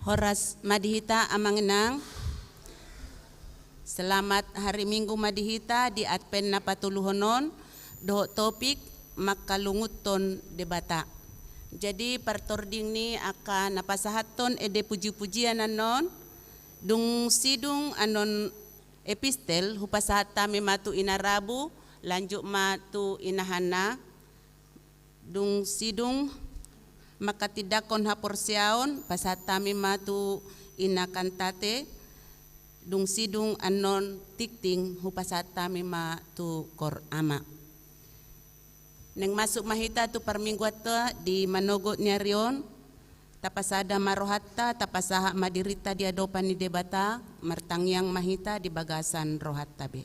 Horas madihita amangenang. Selamat hari Minggu madihita di Advent na patuluhonon. Doho topik makalunguton debata. Jadi partording ni akan napasahaton ede puji-pujian anon. Dung sidung anon epistel hupasahat tami matu inarabu lanjut matu inahana. Dung sidung makatidakon haporsiaon pasatami matu inakantate dung sidung anon tikting hupasatami matu kor ama. Neng masuk mahita tu perminggu di manogot nyarion tapasada marohatta tapasaha madirita di adopan ni debata martangyang mahita di bagasan rohatta be.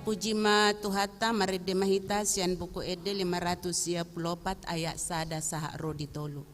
Pujima tuhata maride mahita sian buku ede 524 ayat sada saha rodi tolu.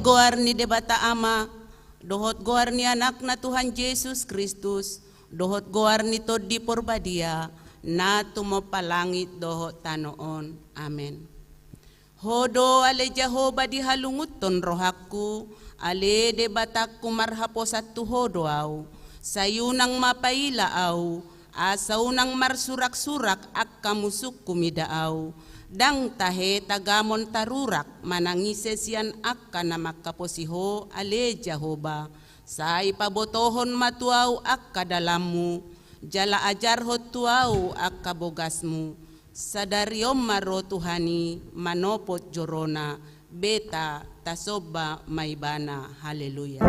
Goar ni debata ama, dohot goar ni anak na Tuhan Yesus Kristus, dohot goar ni todi porbadia, na tumopalangit dohot tanoon. Amen. Hodo ale Jehovah di halunguton rohaku, ale debatakku marhaposat tu hodo au, sayunang mapaila au, asaunang marsurak-surak ak kamusuk kumidaaw, Dang tahe tagamon tarurak manangisesian akka na makaposiho ale Jehovah. Sa ipabotohon matuaw akka dalammu, jala ajarho tuaw akka bogasmu. Sadariom maro Tuhani manopot jorona, beta tasoba maibana. Haleluya.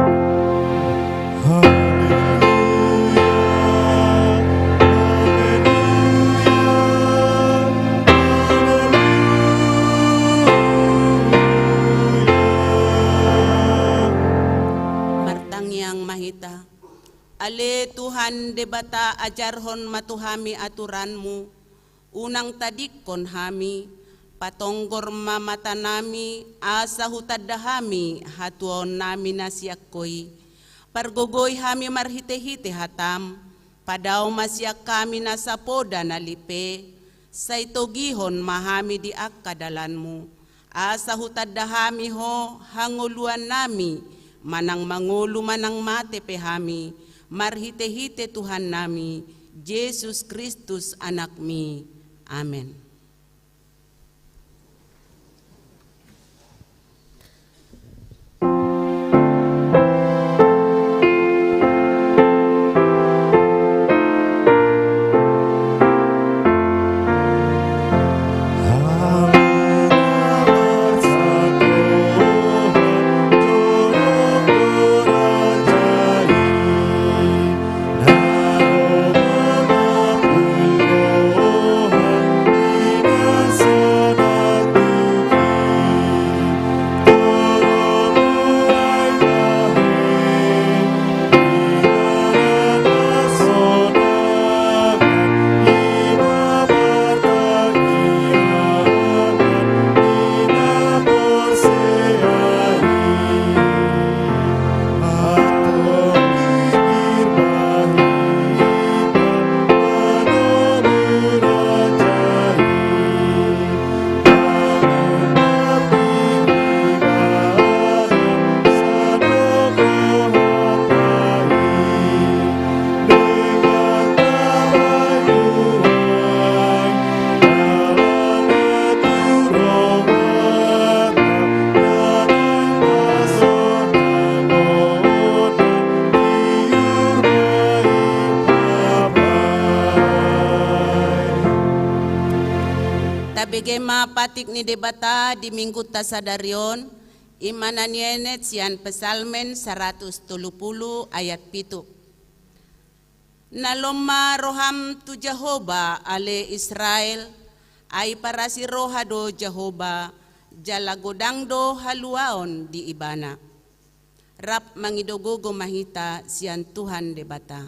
Martangyang mahita, ale Tuhan debata ajarhon matuhami aturanmu, unang tadikon hami, patonggor mamata nami, asa hutadahami, hatuon nami nasyakoy. Pargogoy hami marhite-hite hatam, padaw masyak kami nasapoda nalipe, sa itogihon mahami di akadalanmu. Asa hutadahami ho, hanguluan nami, manang mangulu manang mate pehami, marhite-hite Tuhan nami, Yesus Kristus anak mi. Amen. Tabigay mapatik ni debata di minggu tasadarion, imananyenet siyan pesalmen 130 ayat 7. Naloma roham tu Jehovah ale Israel, ay para si roha do Jehovah, jalagodang do haluaon di ibana. Rap mangidogogo mahita siyan Tuhan debata.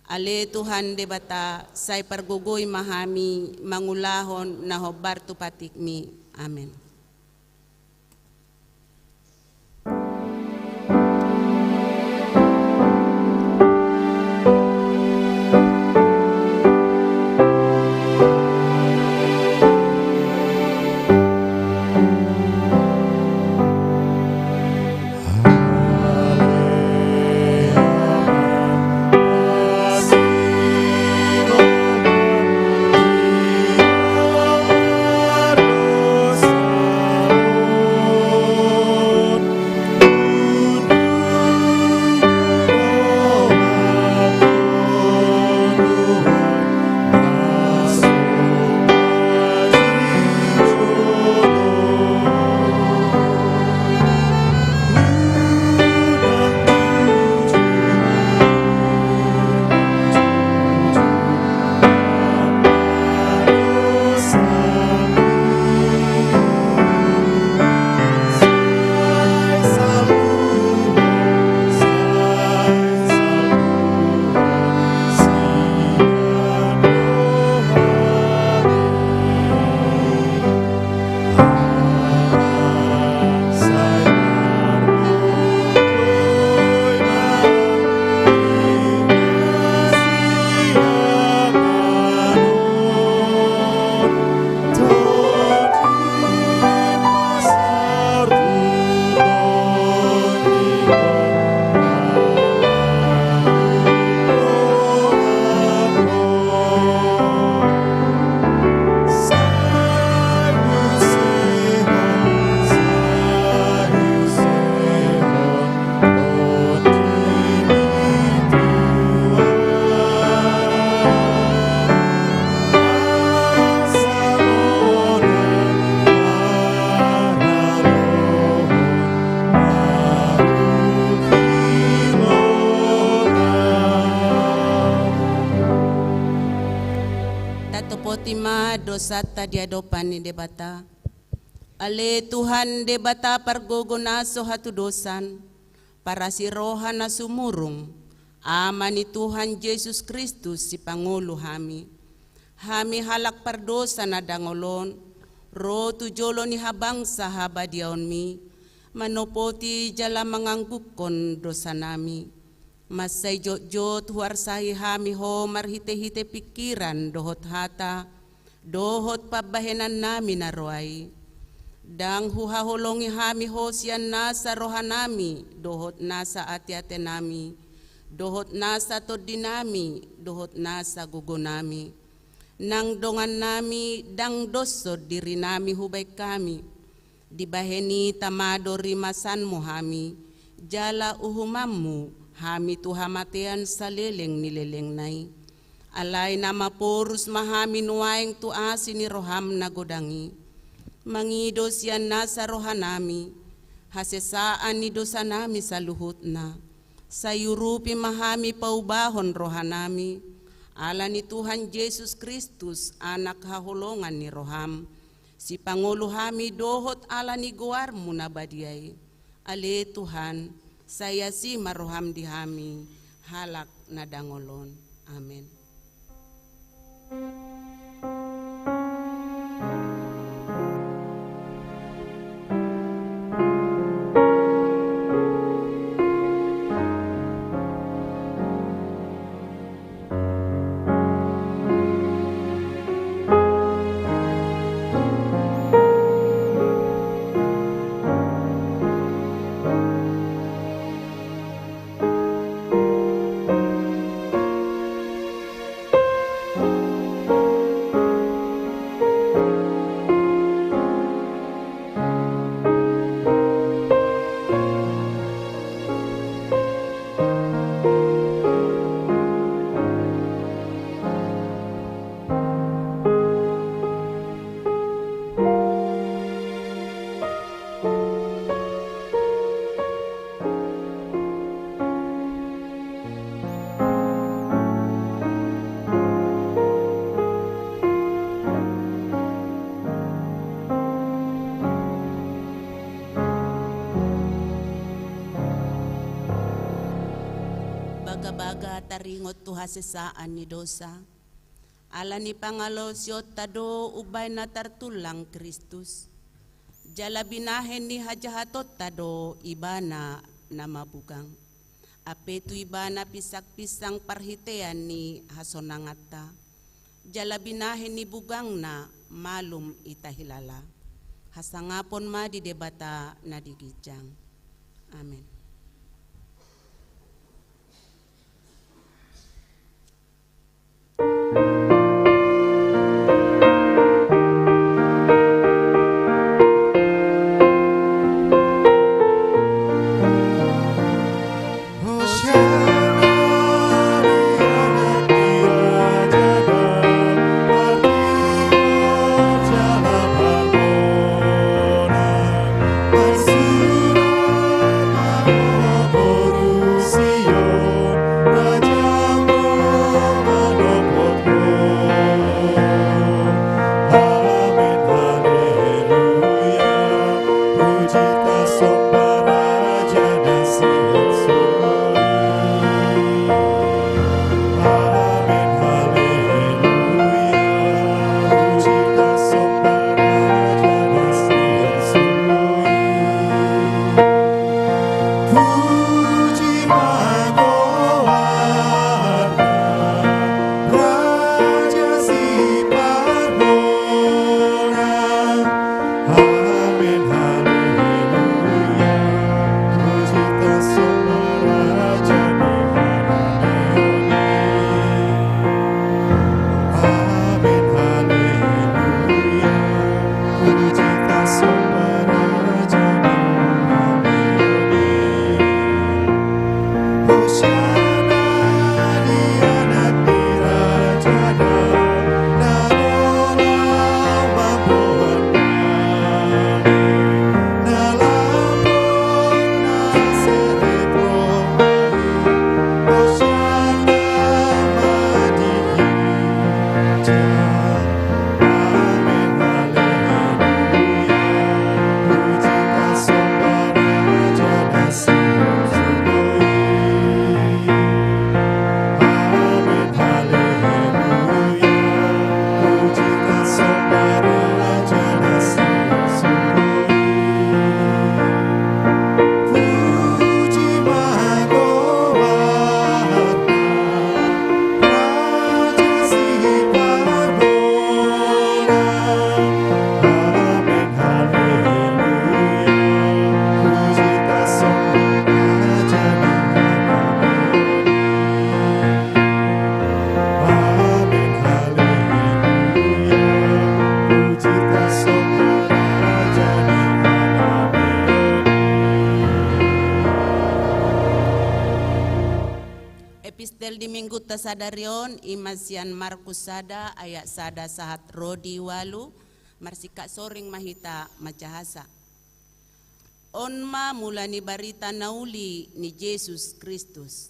Ale Tuhan debata, say pargugoy mahami, mangulahon na hobar tupatik mi. Amen. ma dosa tadi adopan ni debata. Ale Tuhan debata pargogona so hatu dosan, para si rohan na sumurung, ama ni Tuhan Yesus Kristus si Pangulo hami. Hami halak pardosa na dangolon, ro tujolo ni habang sa habadiaon mi, manopoti jala manganggukon dosa nami. Masay jot-jot huarsahi hami ho marhite-hite pikiran dohot hata, dohot pabahenan nami na roay. Dang huhahulongi hami ho siyan nasa rohanami, dohot nasa ati-ate nami, dohot nasa todinami, dohot nasa gugonami. Nang dongan nami, dang doso diri nami hubay kami, dibaheni tamado rimasan mo hami, jala uhumammu, hami tuhamatian sa leleng nileleng nay. Alay na mapurus mahami nuwaing tuasi ni roham na godangi. Mangidos yan nasa rohanami, hasesaan ni dosa nami sa luhut na. Sa yurupi mahami paubahon rohanami, ala ni Tuhan Yesus Kristus anak hahulongan ni roham. Si Pangulo hami dohot ala ni guarmu na badiyay. Ale Tuhan, saya si maroham di hami, halak na dangolon. Amen. Baga-baga taringot tu hasesaan ni dosa. Ala ni pangalosyo tado ubay na tartulang Kristus. Jala binahen ni hajahatot tado ibana na mabugang. Apetu ibana pisak-pisang parhitean ni hasonangata. Jala binahen ni bugang na malum itahilala. Hasangapon ma di debata na digijang. Amen. buta sadarion imasian Markus sada ayat sada sahat rodi walu marsika soring mahita macahasa. Onma mulani barita nauli ni Yesus Kristus.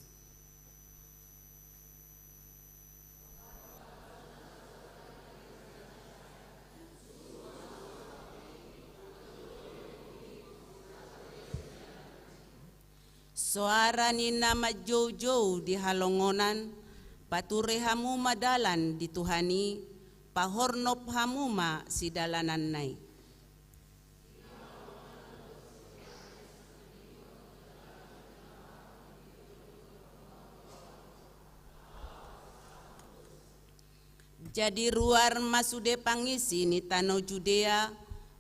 Suara ni nama jauh-jauh di halongonan, pature hamuma dalan di Tuhani, pahornop hamuma si dalanan nai. Jadi ruar masude pangisi ni tanau Judea,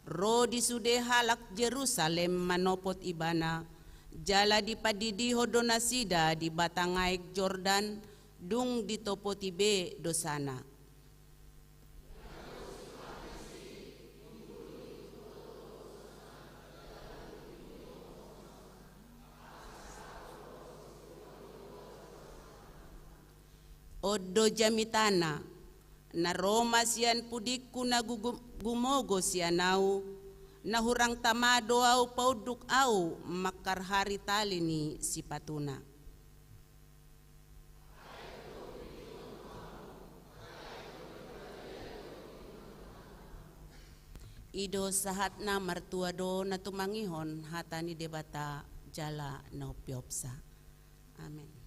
ro di sude halak Jerusalem manopot ibana, jala di padidi hodonasida di batangaik Jordan, dung di topotibe dosana. Odo jamitana, na Roma sian pudiku na gumogo sianau, na hurang tamado au pauduk au makar hari tali ni si patuna. Ido sahat na martuado na tumangihon hatani debata jala na upiopsa. Amen.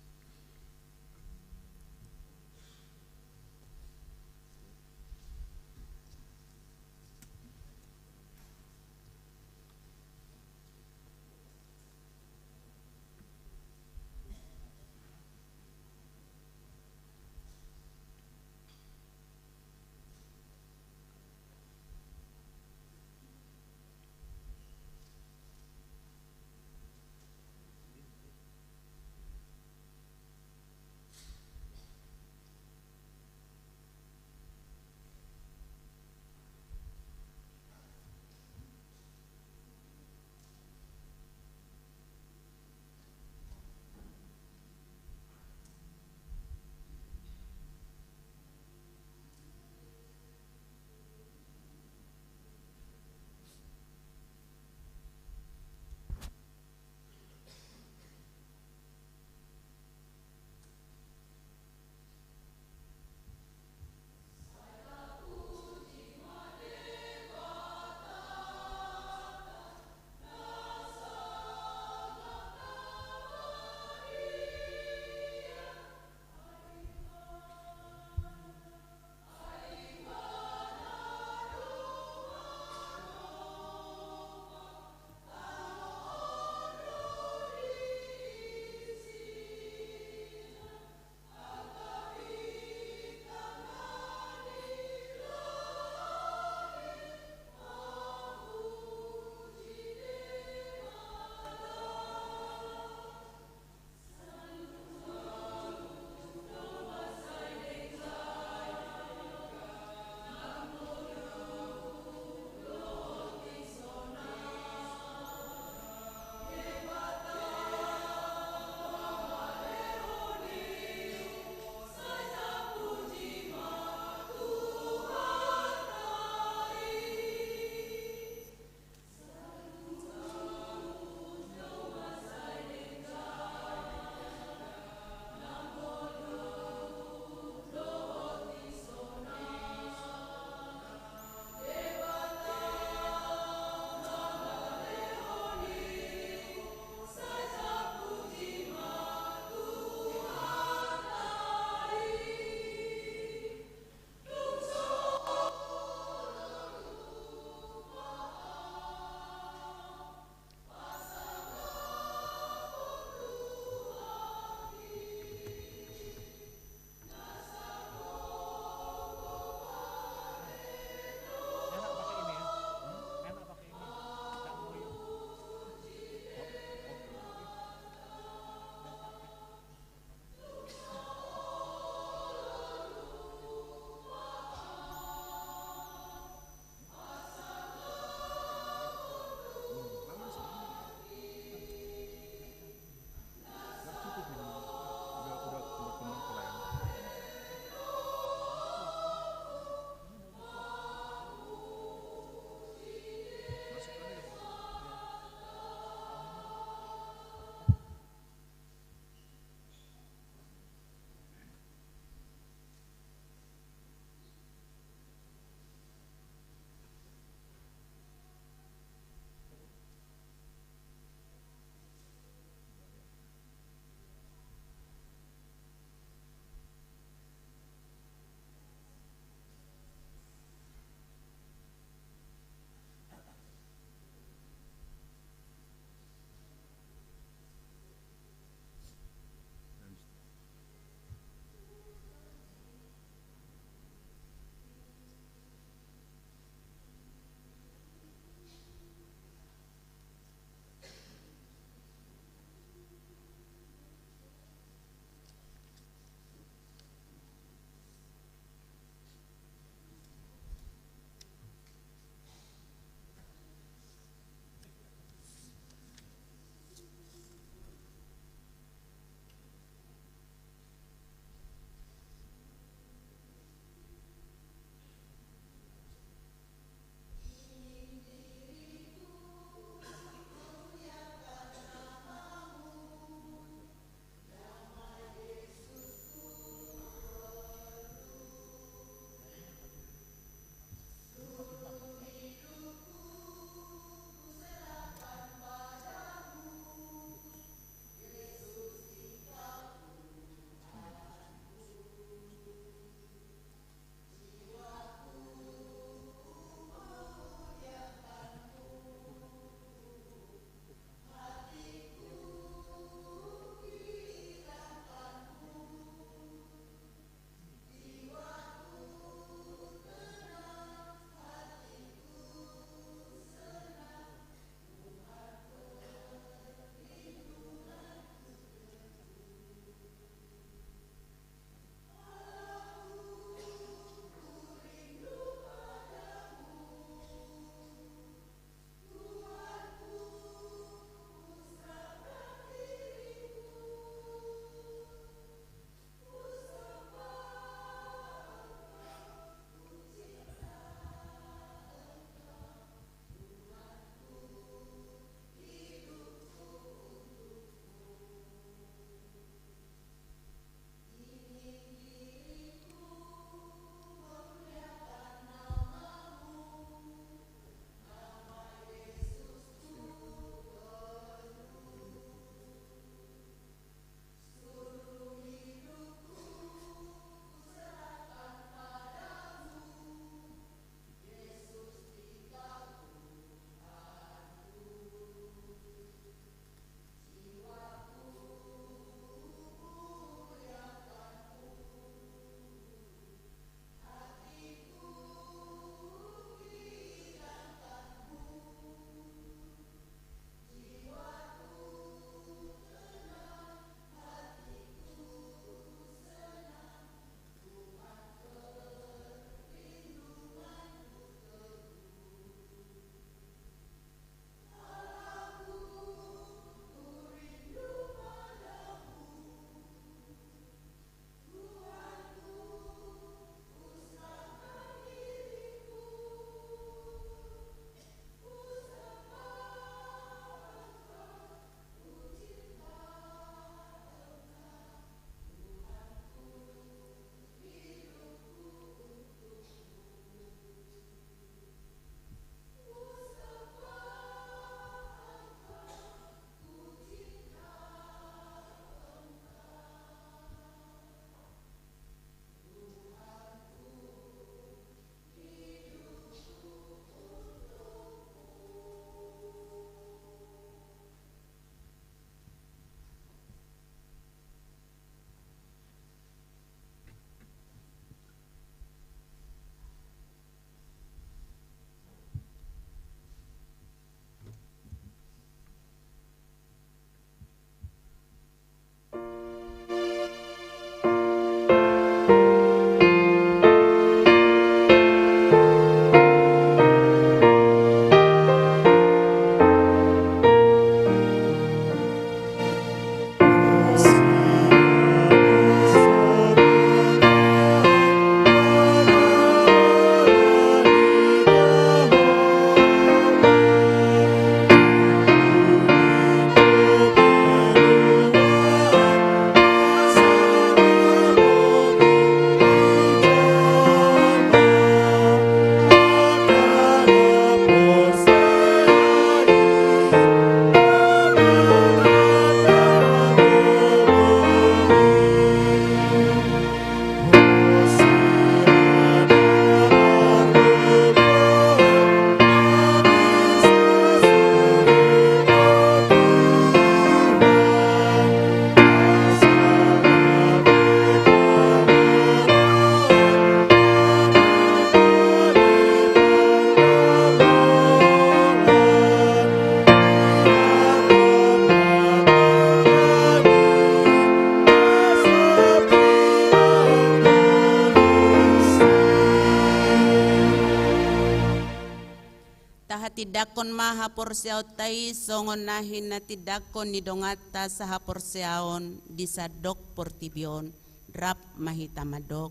porsiaw tay songon nahin na tidakon ni dongata sa haporsiaon di sadok portibyon rap mahitamadok.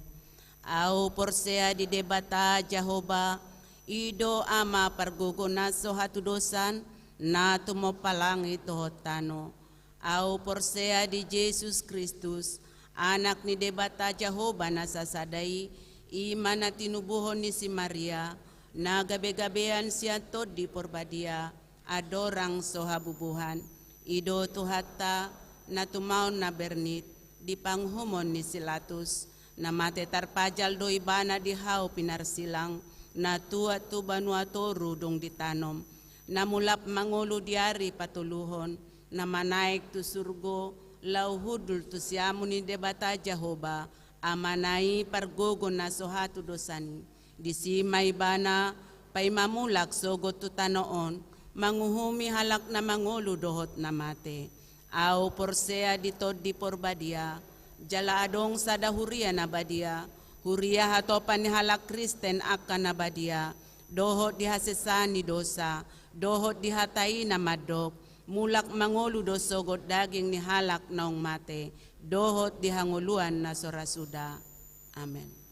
Au porsea di debata Jehovah ido ama pargugunaso hatudosan na tumopalangit hotano. Au porsea di Jesus Kristus anak ni debata Jehovah na sasadai iman na tinubuhon ni si Maria na gabe-gabean siya to di porbadia adorang sohabubuhan ido tuhata na tumaon na bernit di panghumon ni Silatus na matetar pajal do ibana di hau pinarsilang na tua tu banua toru dong ditanom na mulap mangulu diari patuluhon na manaik tu surgo lau hudul tu siamu ni debata Jehovah amanai pargogo na sohatu dosani di si maibana pay mamulak sogot tu tanoon manguhumi halak na mangulu dohot na mate au porsea ditod di porbadia jala adong sada huria na badia huria hatopan ni halak Kristen akan na badia dohot dihasesani dosa dohot dihatai na madok mulak mangulu dosogot daging ni halak naong mate dohot dihanguluan na sorasuda. Amen.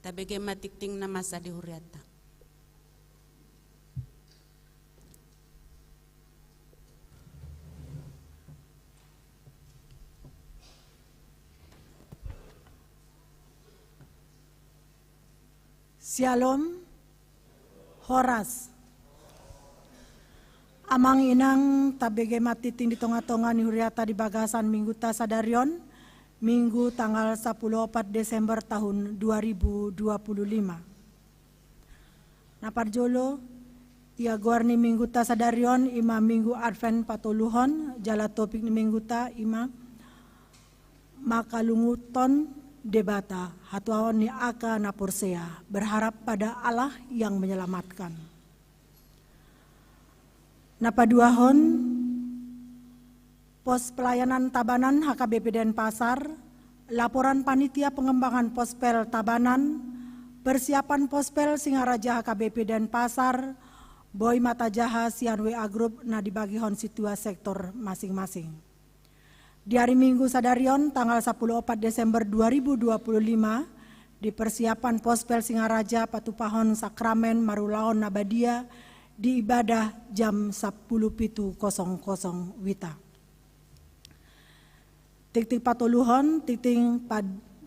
tabege matikting na masa di huriata. Shalom, Horas. Amang inang tabege matiting di tonga-tonga ni huriata di bagasan Minggu ta sadarion, Minggu tanggal 14 Desember tahun 2025. Naparjolo, ia guar ni Minggu ta sadarion, ima Minggu Advent patoluhon, jala topik ni Minggu ta ima makalunguton debata hatuawan ni aka na porsea, berharap pada Allah yang menyelamatkan. Napaduahon pos pelayanan Tabanan HKBP Denpasar, laporan panitia pengembangan pospel Tabanan, persiapan pospel Singaraja HKBP Denpasar, Boy Matajaha Sian WA Group na dibagi hon situa sektor masing-masing. Di hari Minggu sadarion tanggal 14 Desember 2025 di persiapan pospel Singaraja Patupahon Sakramen Marulaon Nabadia di ibadah jam 10.00 wita. Tiktik patoluhon tikting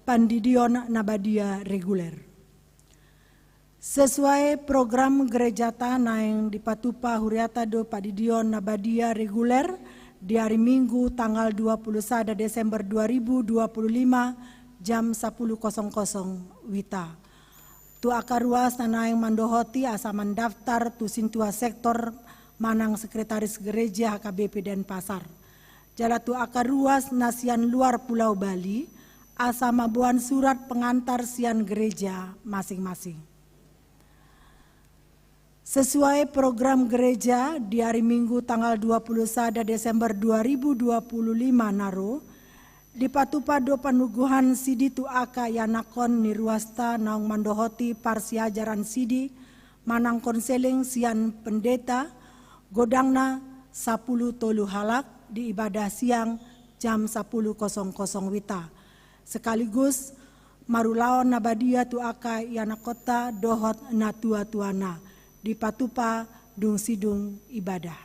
pandidion Nabadia reguler. Sesuai program gereja tanah yang di Patupa Huriata do Padidion Nabadia reguler di hari Minggu tanggal 21 Desember 2025 jam 10.00 wita. Tu akar ruas tanah yang mandohoti asa mendaftar tu sintua sektor manang sekretaris gereja HKBP Denpasar. Jala tu akar ruas nasian luar Pulau Bali asa mabuan surat pengantar sian gereja masing-masing. Sesuai program gereja di hari Minggu tanggal 21 Desember 2025 naro, di Patupa do panuguhan Sidi tu aka yanakon ni ruasta naung mandohoti parsi ajaran Sidi, manang konseling sian pendeta, godangna 10 tolu halak di ibadah siang jam 10.00 wita. Sekaligus marulaon Nabadia tu aka yanakota dohot na tua-tuana di Patupa dung sidung ibadah.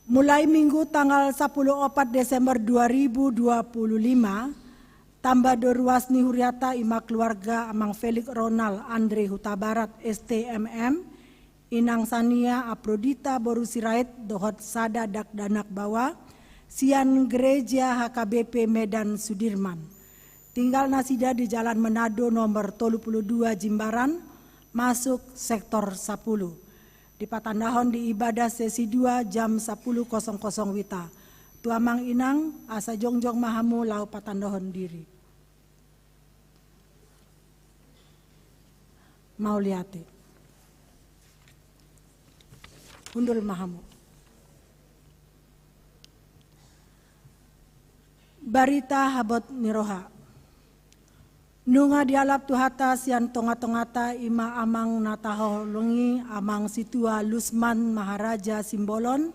Mulai Minggu tanggal 14 Desember 2025, tambah do ruas ni huriata ima keluarga Amang Felix Ronald Andre Huta Barat STMM, Inang Sania Aprodita Boru Sirait dohot sada dak danak bawa, sian gereja HKBP Medan Sudirman. Tinggal nasida di Jalan Manado nomor 32 Jimbaran, masuk sektor 10. Di Patandahon di ibadah sesi 2 jam 10.00 wita. Tuamang inang asa jongjong mahamu lau Patandahon diri. Mau liate. Undul mahamu. Barita habot niroha. Nunga dialap tuhata sian tonga-tongata ima amang nataholungi amang situa Lusman Maharaja Simbolon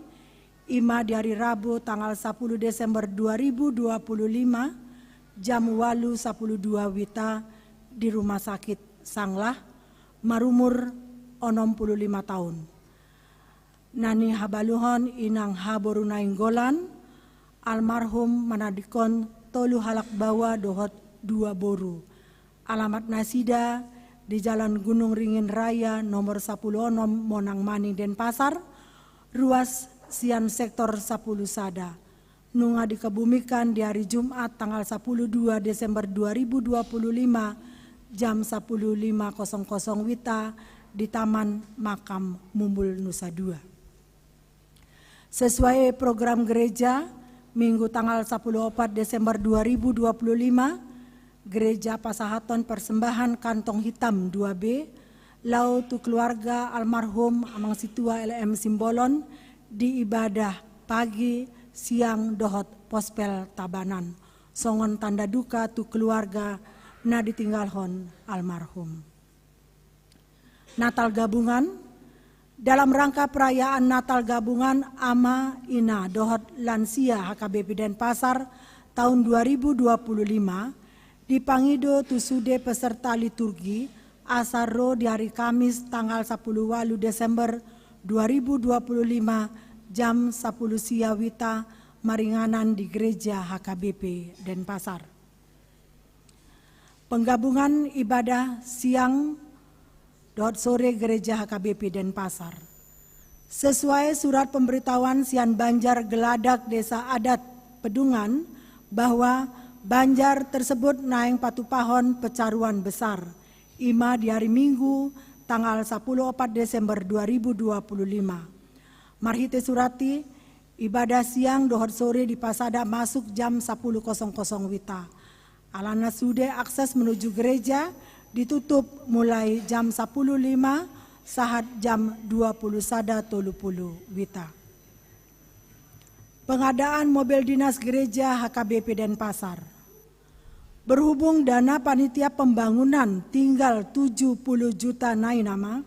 ima di hari Rabu tanggal 10 Desember 2025 jam 8.12 wita di Rumah Sakit Sanglah marumur 65 tahun. Nani habaluhon inang haboru nainggolan almarhum manadikon tolu halak bawa dohot 2 boru. Alamat nasida di Jalan Gunung Ringin Raya nomor 10 Monang Mani Denpasar, ruas sian sektor 10 sada. Nunga dikebumikan di hari Jumat tanggal 12 Desember 2025 jam 10.05 wita di Taman Makam Mumbul Nusa Dua. Sesuai program gereja Minggu tanggal 14 Desember 2025, Gereja Pasahaton Persembahan Kantong Hitam 2B, lau tu keluarga almarhum Amang Situa LM Simbolon di ibadah pagi, siang dohot pospel Tabanan. Songon tanda duka tu keluarga na ditinggalhon almarhum. Natal Gabungan, dalam rangka perayaan Natal Gabungan Ama Ina dohot lansia HKBP Denpasar tahun 2025, Dipangido tusude peserta liturgi asaro di hari Kamis tanggal 10 Desember 2025 jam 10 sia wita maringanan di Gereja HKBP Denpasar. Penggabungan ibadah siang sore Gereja HKBP Denpasar. Sesuai surat pemberitahuan Sian Banjar Geladak Desa Adat Pedungan bahwa banjar tersebut naing patupahon pecaruan besar ima di hari Minggu tanggal 10 Desember 2025. Marhite surati ibadah siang dohor sore di pasada masuk jam 10.00 wita. Alana sude akses menuju gereja ditutup mulai jam 10.05 saat jam 20.30 wita. Pengadaan mobil dinas gereja HKBP Denpasar. Berhubung dana panitia pembangunan tinggal 70 juta nainama,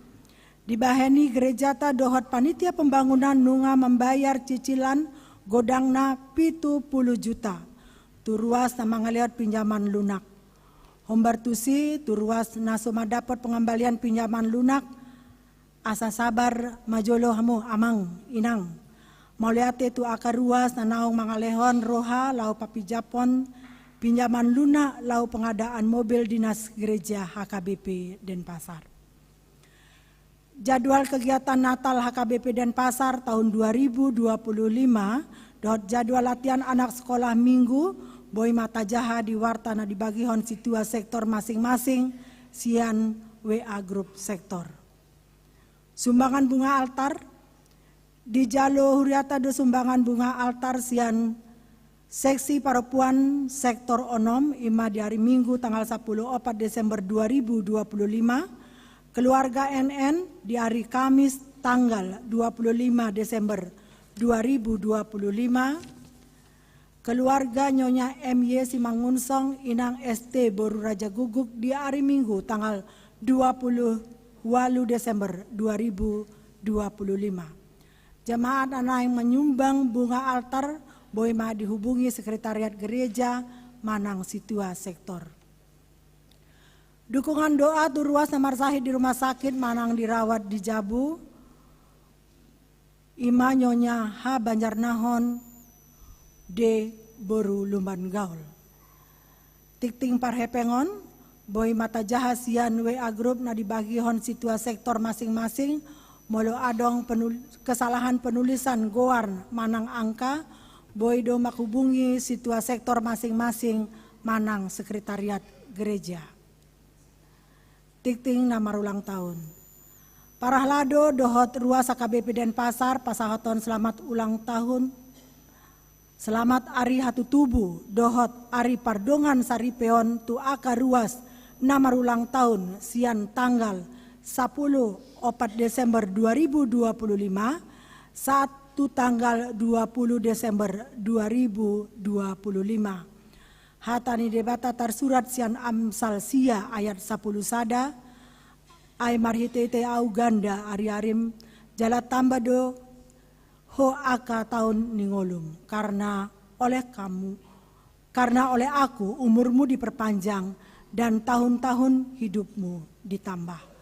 dibaheni gereja ta dohot panitia pembangunan nunga membayar cicilan godangna 70 juta. Turuas nama ngeliat pinjaman lunak. Hombartusi turuas nasoma dapat pengembalian pinjaman lunak. Asa sabar majolo hamu amang inang. Mauliate tu akar ruas nanaong mangalehon roha lau papi Japon pinjaman lunak lau pengadaan mobil dinas gereja HKBP Denpasar. Jadwal kegiatan Natal HKBP Denpasar tahun 2025, jadwal latihan anak sekolah minggu, boy mata jaha di wartana dibagi hon situa sektor masing-masing, sian WA grup sektor. Sumbangan bunga altar, di Jalo Huriata do sumbangan bunga altar sian seksi perempuan sektor onom ima di hari Minggu tanggal 10 Desember 2025, keluarga NN di hari Kamis tanggal 25 Desember 2025, keluarga Nyonya MY Simangunsong Inang ST Boru Raja Guguk di hari Minggu tanggal 20 Desember 2025. Jemaat anak yang menyumbang bunga altar boy ma dihubungi sekretariat gereja Manang Situa Sektor. Dukungan doa turuas Namar Sahid di rumah sakit Manang dirawat di Jabu. Ima Nyonya H Banjarnahon D Boru Lumban Gaul. Tikting Parhepengon boy mata jahasian WA Group na dibagi hon situa sektor masing-masing molo adong kesalahan penulisan goar Manang angka boy do makhubungi situa sektor masing-masing Manang sekretariat gereja. Tikting nama ulang tahun. Parahlado dohot ruas HKBP Denpasar pasahaton selamat ulang tahun. Selamat Ari Hatu Tubuh dohot Ari Pardongan Saripeon tu aka ruas nama ulang tahun sian tanggal 10 Desember 2025 saat tu tanggal 20 Desember 2025. Hatani debata tersurat sian Amsal sia ayat 10 sada ay marhitete au ganda ari-arim jala tambah do ho aka tahun ningolum karena oleh aku umurmu diperpanjang dan tahun-tahun hidupmu ditambah.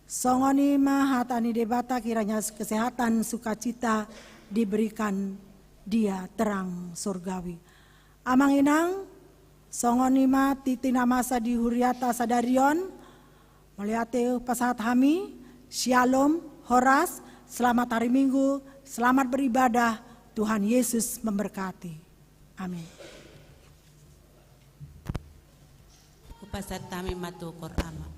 Songoni ma hatani debata kiranya kesehatan sukacita diberikan dia terang surgawi. Amang inang songonima titina masa di Huriata Sadarion melihat pasahat hami Shalom Horas selamat hari Minggu selamat beribadah Tuhan Yesus memberkati amin. Kupasat kami matukor ama.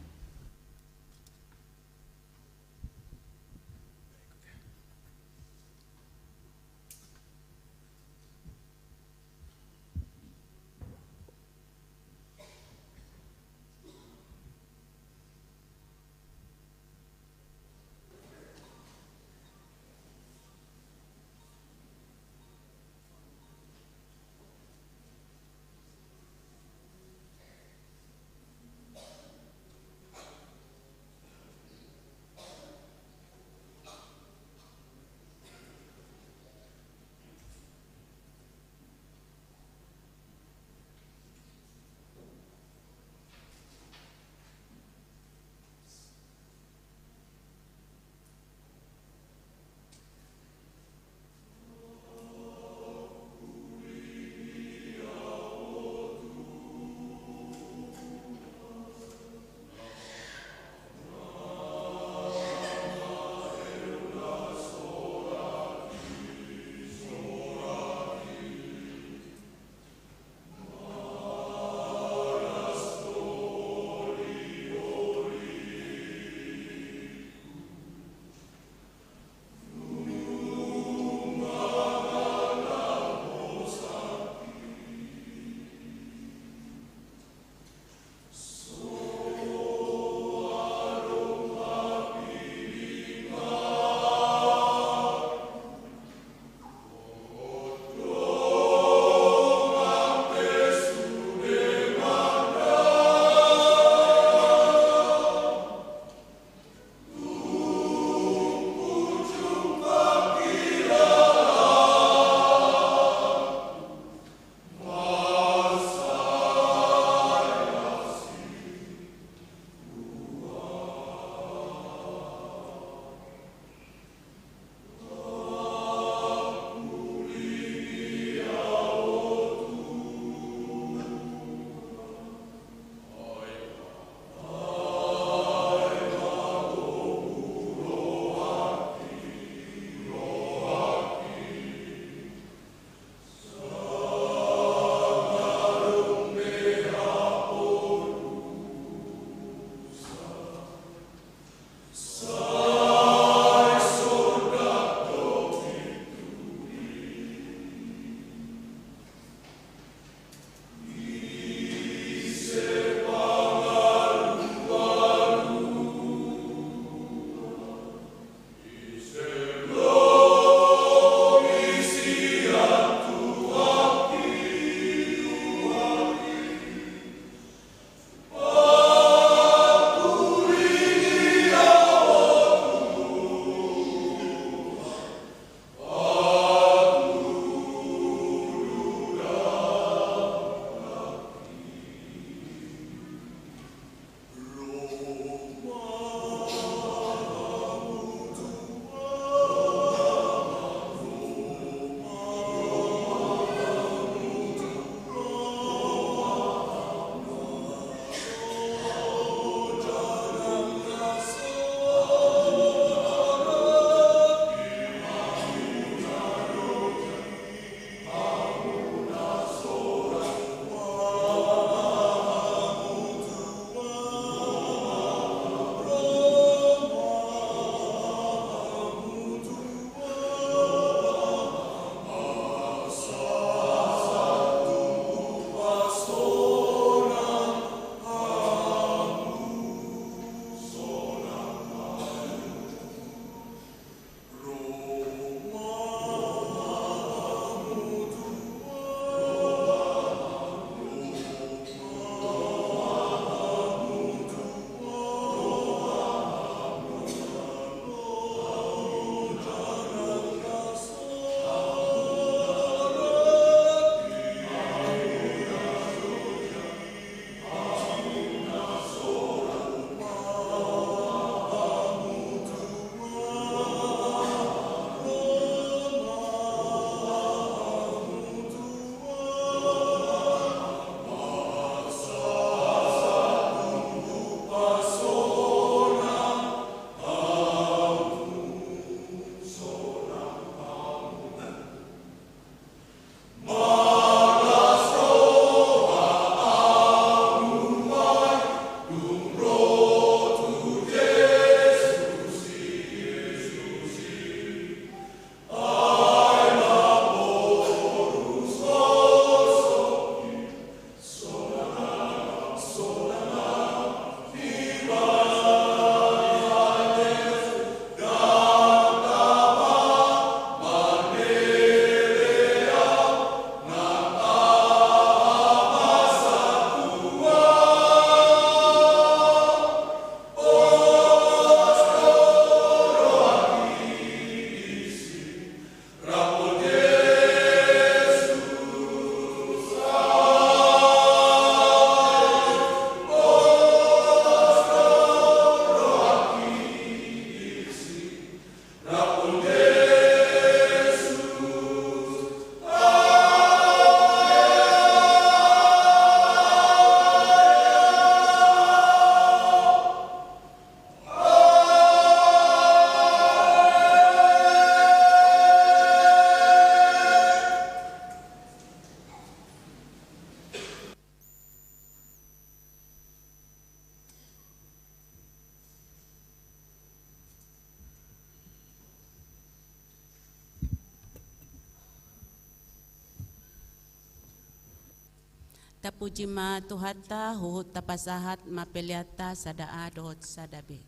Tapuji ma tuhata huhut tapasahat mapeliata sadaa dohot sadabe.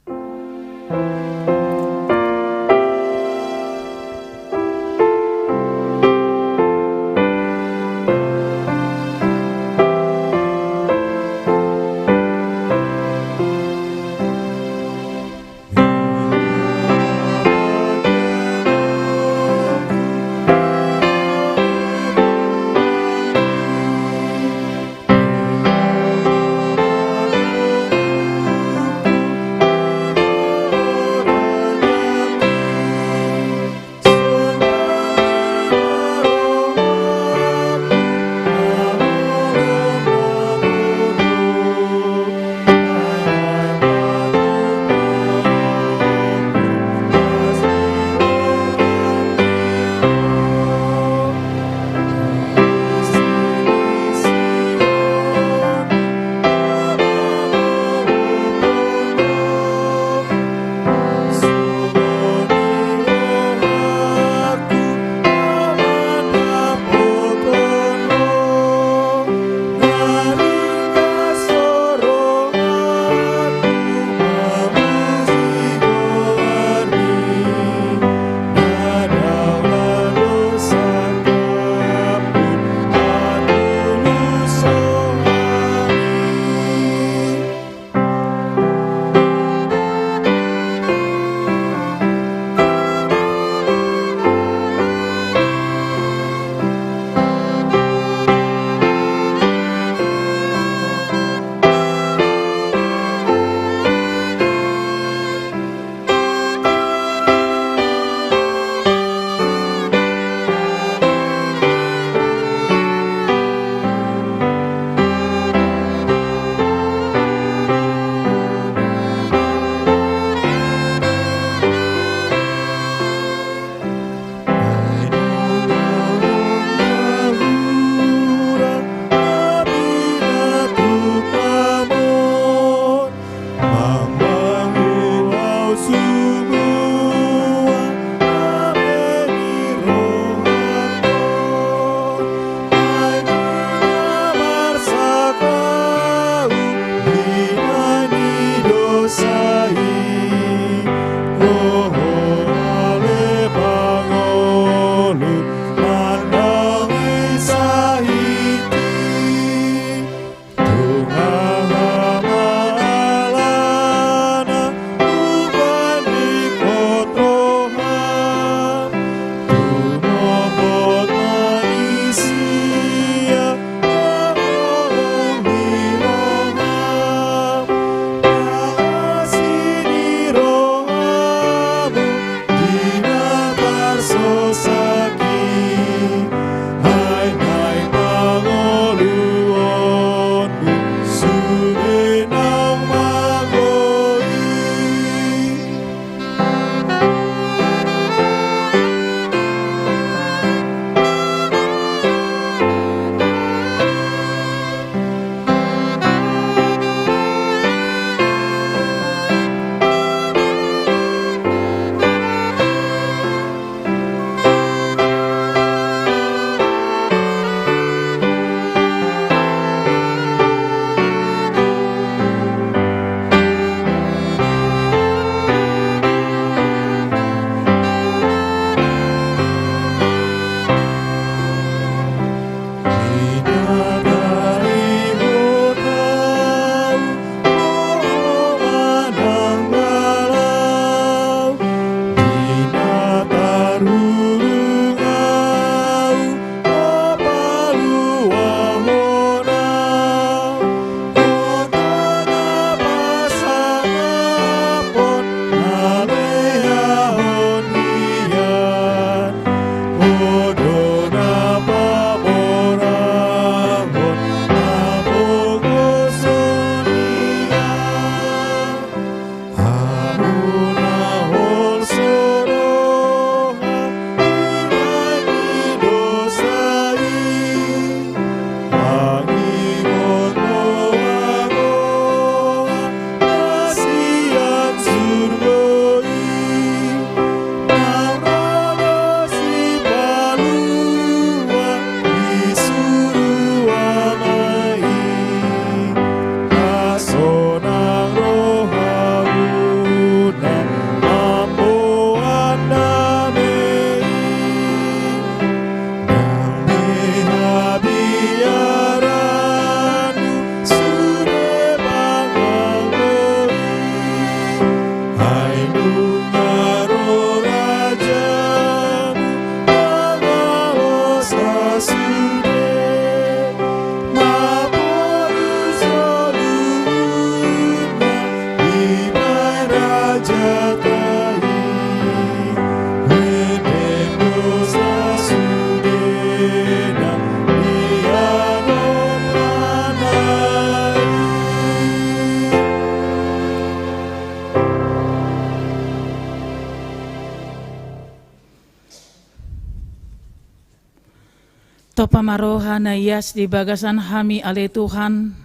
Topamaroha na iyas di bagasan hami ale Tuhan,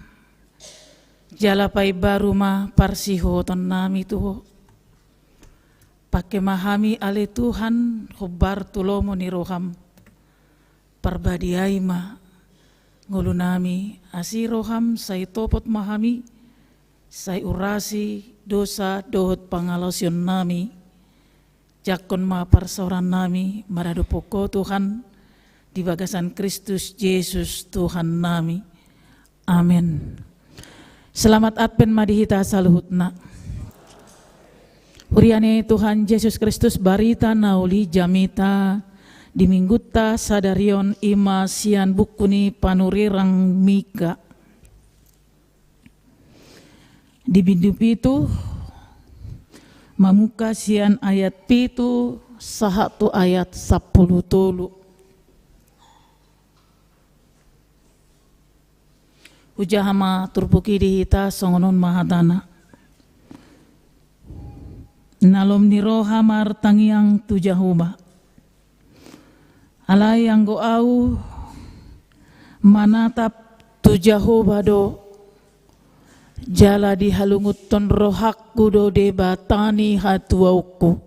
jalapay baruma parsihoton nami tuho. Pakai mahami ale Tuhan, khobar tulomo ni roham, parbadiay ma, ngulu nami, asi roham say topot mahami, say urasi dosa dohot pangalosyon nami, jakon ma parsoran nami, maradupoko Tuhan, di bagasan Kristus Yesus Tuhan nami. Amin. Selamat Advent madihita saluhutna. Uriane Tuhan Yesus Kristus barita nauli jamita di mingguta sadarion ima sian bukuni panurirang mika. Di bindu pitu mamuka sian ayat pitu sahatu ayat 10 tolu. Ujahama turpuki dihita songonon mahadana. Nalom ni roha martangiang tu Jahova. Alay ang goau manatap tu Jahova do. Jala di halunguton rohakku do debatani hatuauku.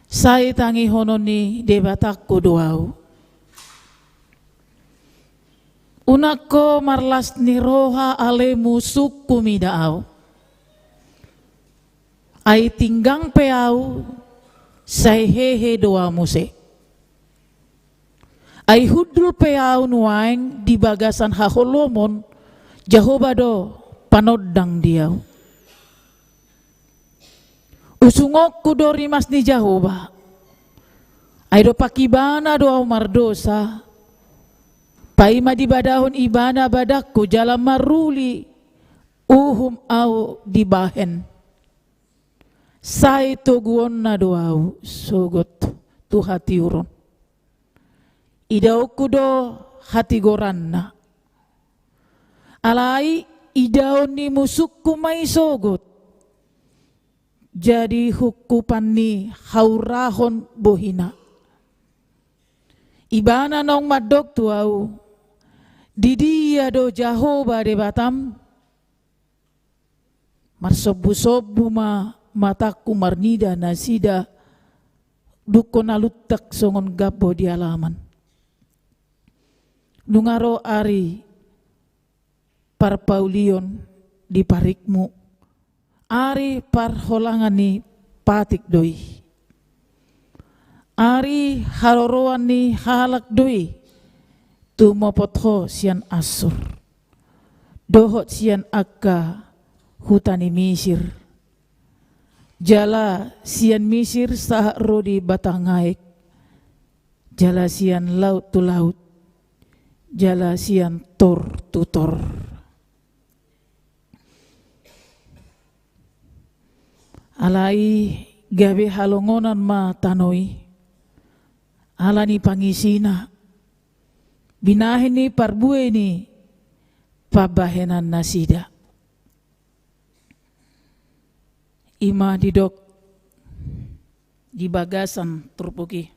Say tangi hononi debatakku doau. Unako marlas ni roha ale musuku midaau. Ay tinggang peau say hehe doa muse. Ay hudul peau nuaing di bagasan haholomon Jehova do panodang diau. Usungok ku do rimas ni Jehova. Ay do pakibana doa mardosa. Paima di badahon ibana badakku jalan maruli uhum au dibahen. Sai toguon na doau sogot tu hati uron. Idau kudo hati goranna. Alai idau ni musukku mai sogot. Jadi hukupan ni haurahon bohina. Ibana nong madok tuau. Didia do Jehova de batam. Marsobu-sobu ma mataku marnida nasida dukon alutak songon gabo di alaman. Nungaro ari parpaulion di parikmu. Ari parholangan ni patik doi. Ari haroroan ni halak doi. Tumopotho sian asur. Dohot sian akka hutani misir. Jala sian misir sah rodi batangaik. Jala sian laut tu laut. Jala sian tor tu tor. Alai gabe halongonan ma tanoi. Alani pangisina. Binahin ni parbue ni pabahenan nasida. Ima didok di bagasan turpuki.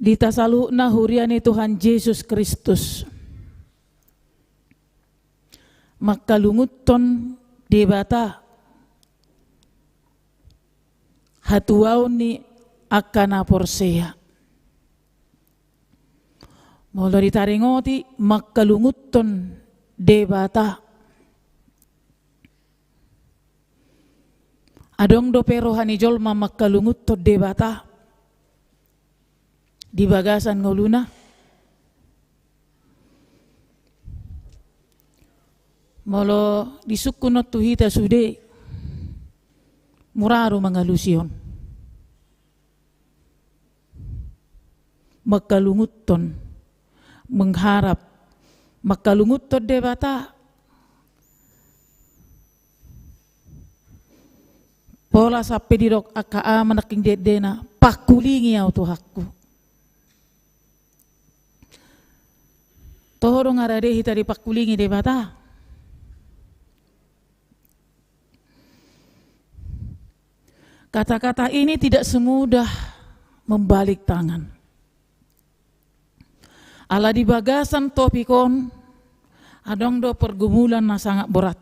Ditasalu na huriani Tuhan Yesus Kristus. Makalunguton debata hatuaw ni akana porseya. Molo ditaringoti makalunguton debata. Adong do pero hanijol makalunguton debata. Di bagasan ngoluna. Molo disukunot tuhita sude. Muraro mga lusyon. Makalunguton. Mengharap makalungut to debata pola sape dirok aka manaking dedena pakulingi au tuhakku tohorong arade hitari pakulingi debata Kata-kata ini tidak semudah membalik tangan. Ala di bagasan topikon, adong do pergumulan na sangat berat.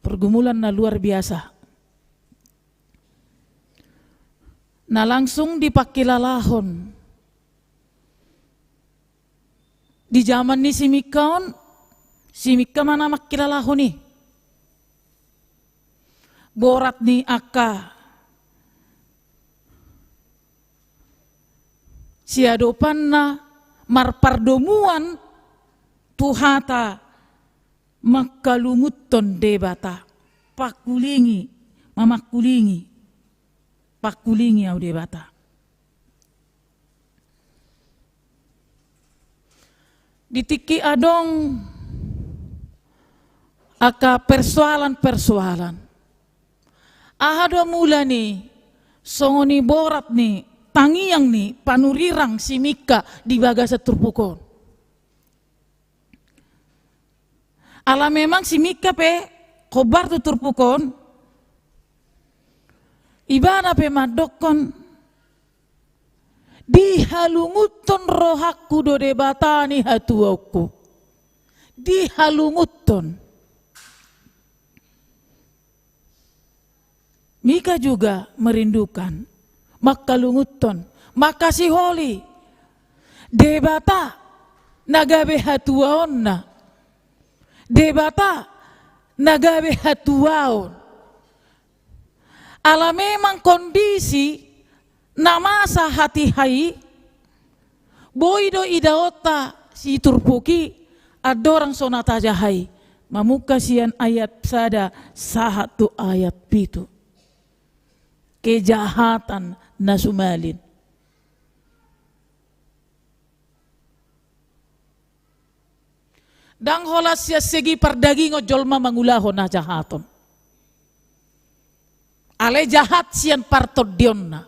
Pergumulan na luar biasa. Na langsung dipakilalahon. Di zaman ni si Mika mana makilalahon ni? Borat ni aka. Siadopan na marpardomuan tuhata makalunguton debata. Pakulingi, mamakulingi. Pakulingi au debata. Ditiki adong aka persoalan-persoalan. Ahado mula ni, songoni borat ni, tangiang ni, panurirang si Mika di bagasa turpukon. Ala memang si Mika pe, kobar tu turpukon, ibana pe madokon, dihalunguton rohaku do debatani hatuaku. Dihalunguton. Mika juga merindukan, makalunguton, makasih holi, debata, nagabe hatuaon na, debata, nagabe hatuaon. Ala memang kondisi, namasa hati hai, boido idaota si turpuki, adorang sonata jahai, mamuka sian ayat sada, sahatu ayat pitu. Kejahatan nasumalin. Dang holas ya segi perdagingo jolma mangulaho na jahaton. Ale jahat sian partot dionna.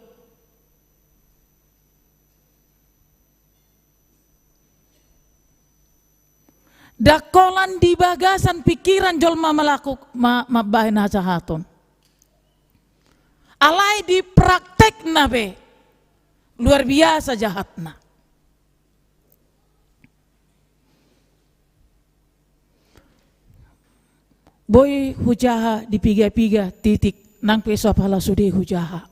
Dakolan di bagasan pikiran jolma melaku mabahin na jahaton. Alai di praktek nabe luar biasa jahatna. Boy hujaha di piga-piga titik nang peso pala sude hujaha.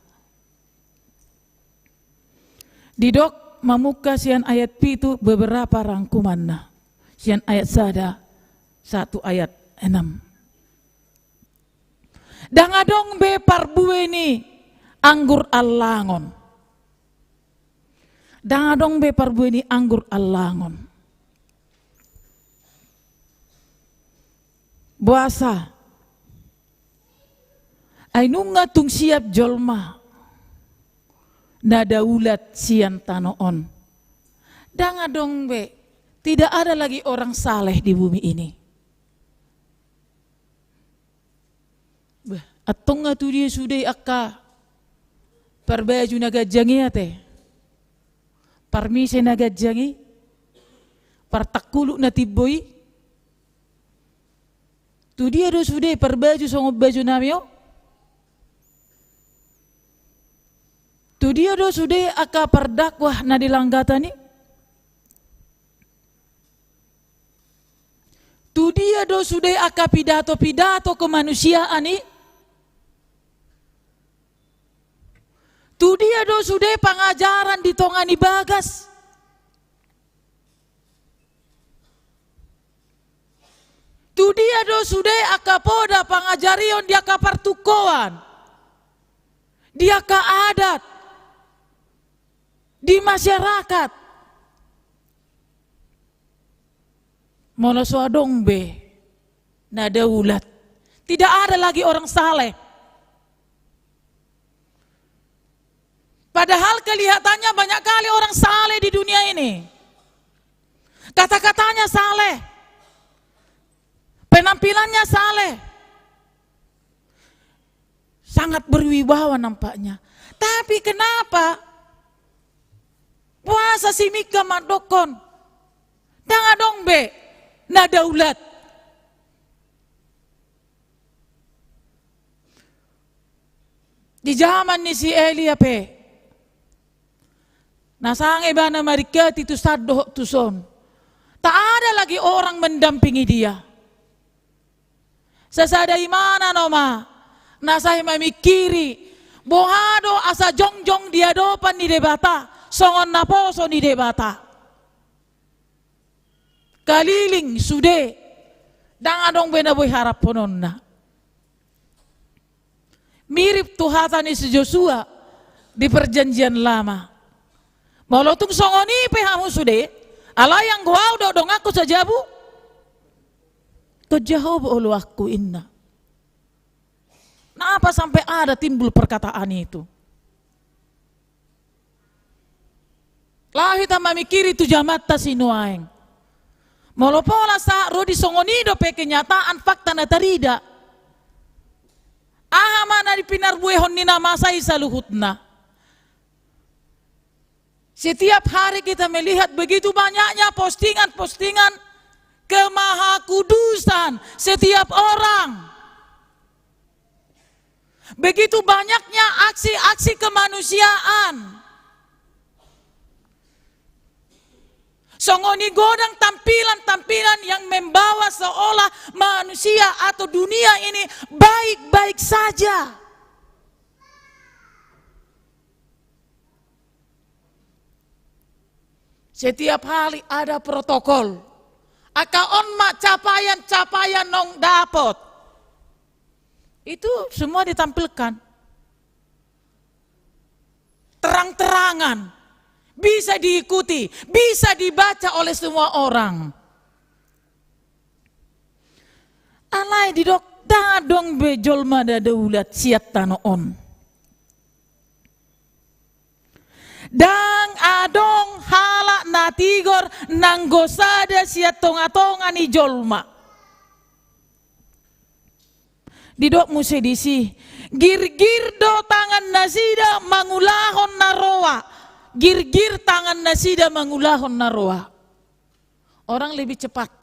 Didok mamuka sian ayat pitu beberapa rangkumanna. Sian ayat sada 1 ayat 6. Dangadong be parbue ni anggur allangon. Dangadong be parbue ni anggur allangon. Buasa. Ay nunga tung siap jolma. Nada ulat sian tanoon. Dangadong be. Tidak ada lagi orang saleh di bumi ini. Atong nga tu dia sudah akka parbaju nagajangi ate. Parmise nagajangi. Partakulu na tiboy. Tu dia do sudah parbaju songob baju namyo. Tu dia do sudah akka pardakwah na dilanggatani. Tu dia do sudah akka pidato-pidato kemanusiaan ni. Tu dia do sudah pengajaran di tongani bagas. Tu dia do sudah akapoda pangajarion dia kapartukoan. Dia ka adat. Di masyarakat. Mono suadong be. Nada ulat. Tidak ada lagi orang saleh. Padahal kelihatannya banyak kali orang saleh di dunia ini. Kata-katanya saleh. Penampilannya saleh. Sangat berwibawa nampaknya. Tapi kenapa puasa si Mika madokon? Dangadong be. Nada ulat. Di zaman ni si Elia pe. Nasang iba na marikat itu saddo tuson. Tak ada lagi orang mendampingi dia. Sesada imana noma. Nasay mamikiri. Bohado asa jongjong dia dopan ni debata. Songon na poso ni debata. Kaliling sude. Dang adong benaboy harap ponon na. Mirip tuhatan ni si Joshua di perjanjian lama. Malotung songoni pehamu sude, alayang guau dodong aku saja bu. Kejahab ulu aku inna. Kenapa sampai ada timbul perkataan itu? Lahita mamikiri tu jamatta sinuaeng. Molopola sa rodi songonido pe kenyataan fakta na tarida. Ahama na dipinarbuehon ni namasay sa luhutna. Setiap hari kita melihat begitu banyaknya postingan-postingan kemahakudusan setiap orang. Begitu banyaknya aksi-aksi kemanusiaan. Songoni godang tampilan-tampilan yang membawa seolah manusia atau dunia ini baik-baik saja. Setiap hari ada protokol. Akaon mak capaian-capaian nong dapot. Itu semua ditampilkan. Terang-terangan. Bisa diikuti, bisa dibaca oleh semua orang. Alai didok dadong bejolma dadaulat siat tanoon. Dang adong halak natigor nanggosada siat tonga-tonga ni jolma. Didok musedisi gir-gir do tangan nasida mangulahon naroa. Gir-gir tangan nasida mangulahon naroa. Orang lebih cepat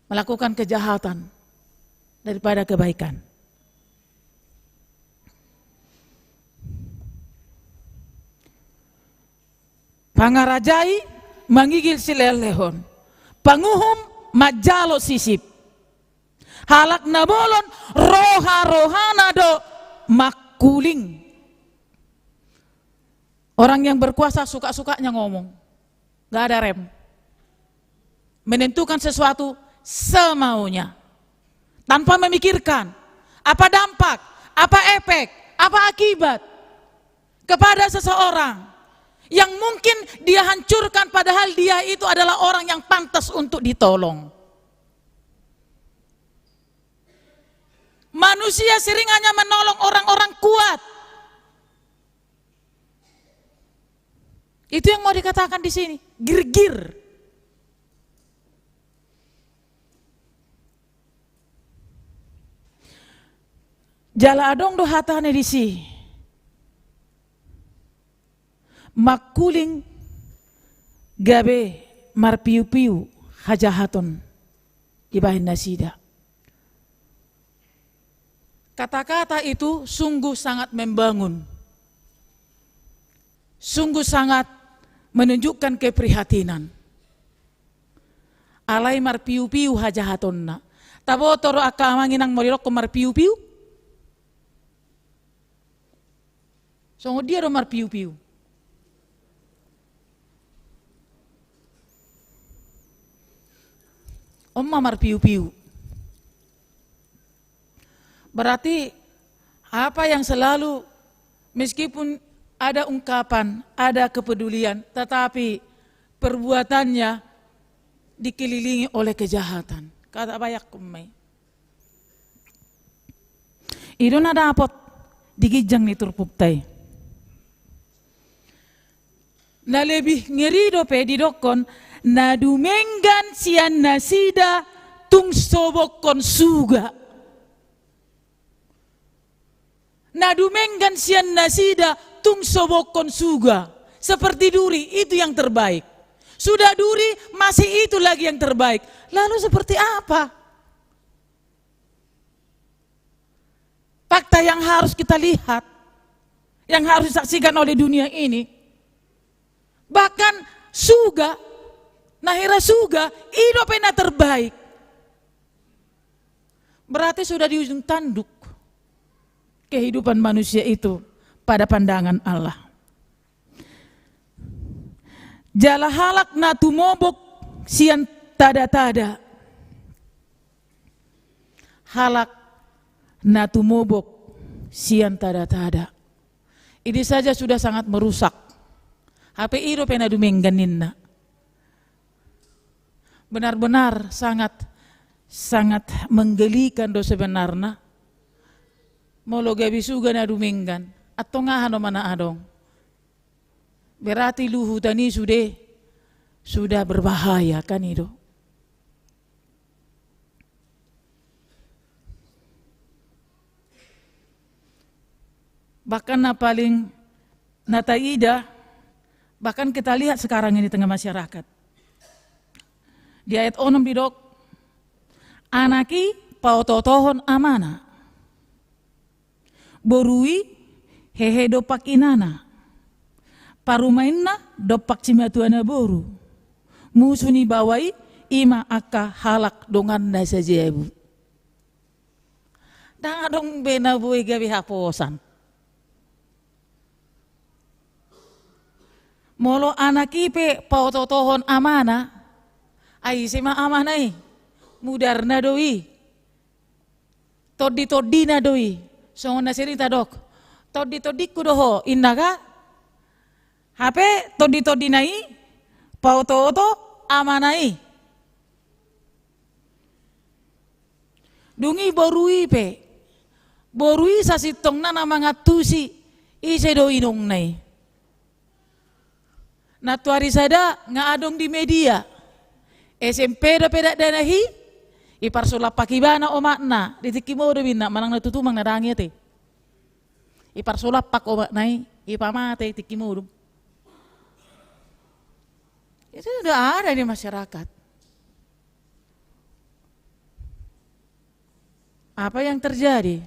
melakukan kejahatan daripada kebaikan. Pangarajai mangigil silelehon. Panguhum majalo sisip. Halak nabolon roha-rohana do makuling. Orang yang berkuasa suka-sukanya ngomong. Gak ada rem. Menentukan sesuatu semaunya. Tanpa memikirkan apa dampak, apa efek, apa akibat kepada seseorang. Yang mungkin dia hancurkan padahal dia itu adalah orang yang pantas untuk ditolong. Manusia sering hanya menolong orang-orang kuat. Itu yang mau dikatakan di sini, gir-gir. Jala adong do hatane di si. Makuling gabe marpiu-piu hajahaton ibahin nasida. Kata-kata itu sungguh sangat membangun. Sungguh sangat menunjukkan keprihatinan. Alai marpiu-piu hajahatonna. Tabo toro akamanginang morirok ko marpiu-piu. Songo dia do marpiu-piu. Omma marpiu-piu. Berarti apa yang selalu meskipun ada ungkapan, ada kepedulian, tetapi perbuatannya dikelilingi oleh kejahatan. Kata bayak kumai. Itu na dapat digijang ni turpuptay. Na lebih ngeri dope didokon na dumenggan sian nasida tung sobokon suga. Na dumenggan sian nasida tung sobokon suga. Seperti duri, itu yang terbaik. Sudah duri, masih itu lagi yang terbaik. Lalu seperti apa? Fakta fakta yang harus kita lihat, yang harus disaksikan oleh dunia ini. Bahkan surga, nahira surga, hidup yang terbaik. Berarti sudah di ujung tanduk kehidupan manusia itu pada pandangan Allah. Jala halak natu mobok sian tada-tada. Halak natu mobok sian tada-tada. Ini saja sudah sangat merusak. HP iro pena dumengganinna. Benar-benar sangat menggelikan do sebenarnya. Molo gabi suga na dumenggan atau ngahano mana adong. Berarti luhu tani sudah berbahaya kan itu. Bahkan paling nataida, bahkan kita lihat sekarang ini tengah masyarakat. Di ayat 6 bidok, anaki pautotohon amana, borui hehe dopak inana, parumainna dopak cimatuana boru, musuni bawai ima akka halak dongan nasa jebu. Dangadong benabuy gabi haposan. Molo anak ipe pautotohon amana, ay sima amanay, mudar na doi, todi na doi, so na cerita dok, todi kudoho innaga, hape todi nai, pautoto amanay. Dungi borui sa sitong na mga tusi, ise do inong nai. Natuari sada nga adong di media. SMP da peda danahi iparsula pakibana o makna ditiki mo do binna manang natutumang nadangi ate. Iparsula pak o maknai ipamate tiki mo. Itu sudah ada di masyarakat. Apa yang terjadi?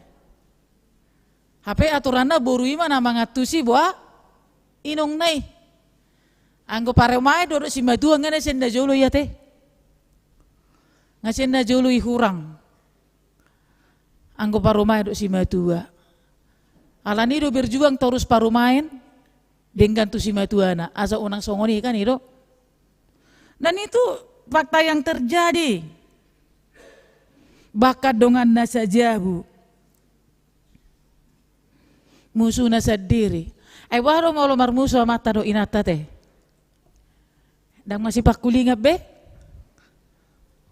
HP aturanna borui mana mangatusi buah inong nai. Anggo pare mai dodok si madua ngana senda jolo ya teh. Ngasenda jolo ihurang. Anggo pare mai dodok si madua. Alani do berjuang terus paru main dengan tu si matuana asa unang songoni kan itu. Dan itu fakta yang terjadi. Bakat dongan nasa jabu. Musuh nasa diri. Waro mau lomar musuh mata do inata teh. Dan masih pakulinga be,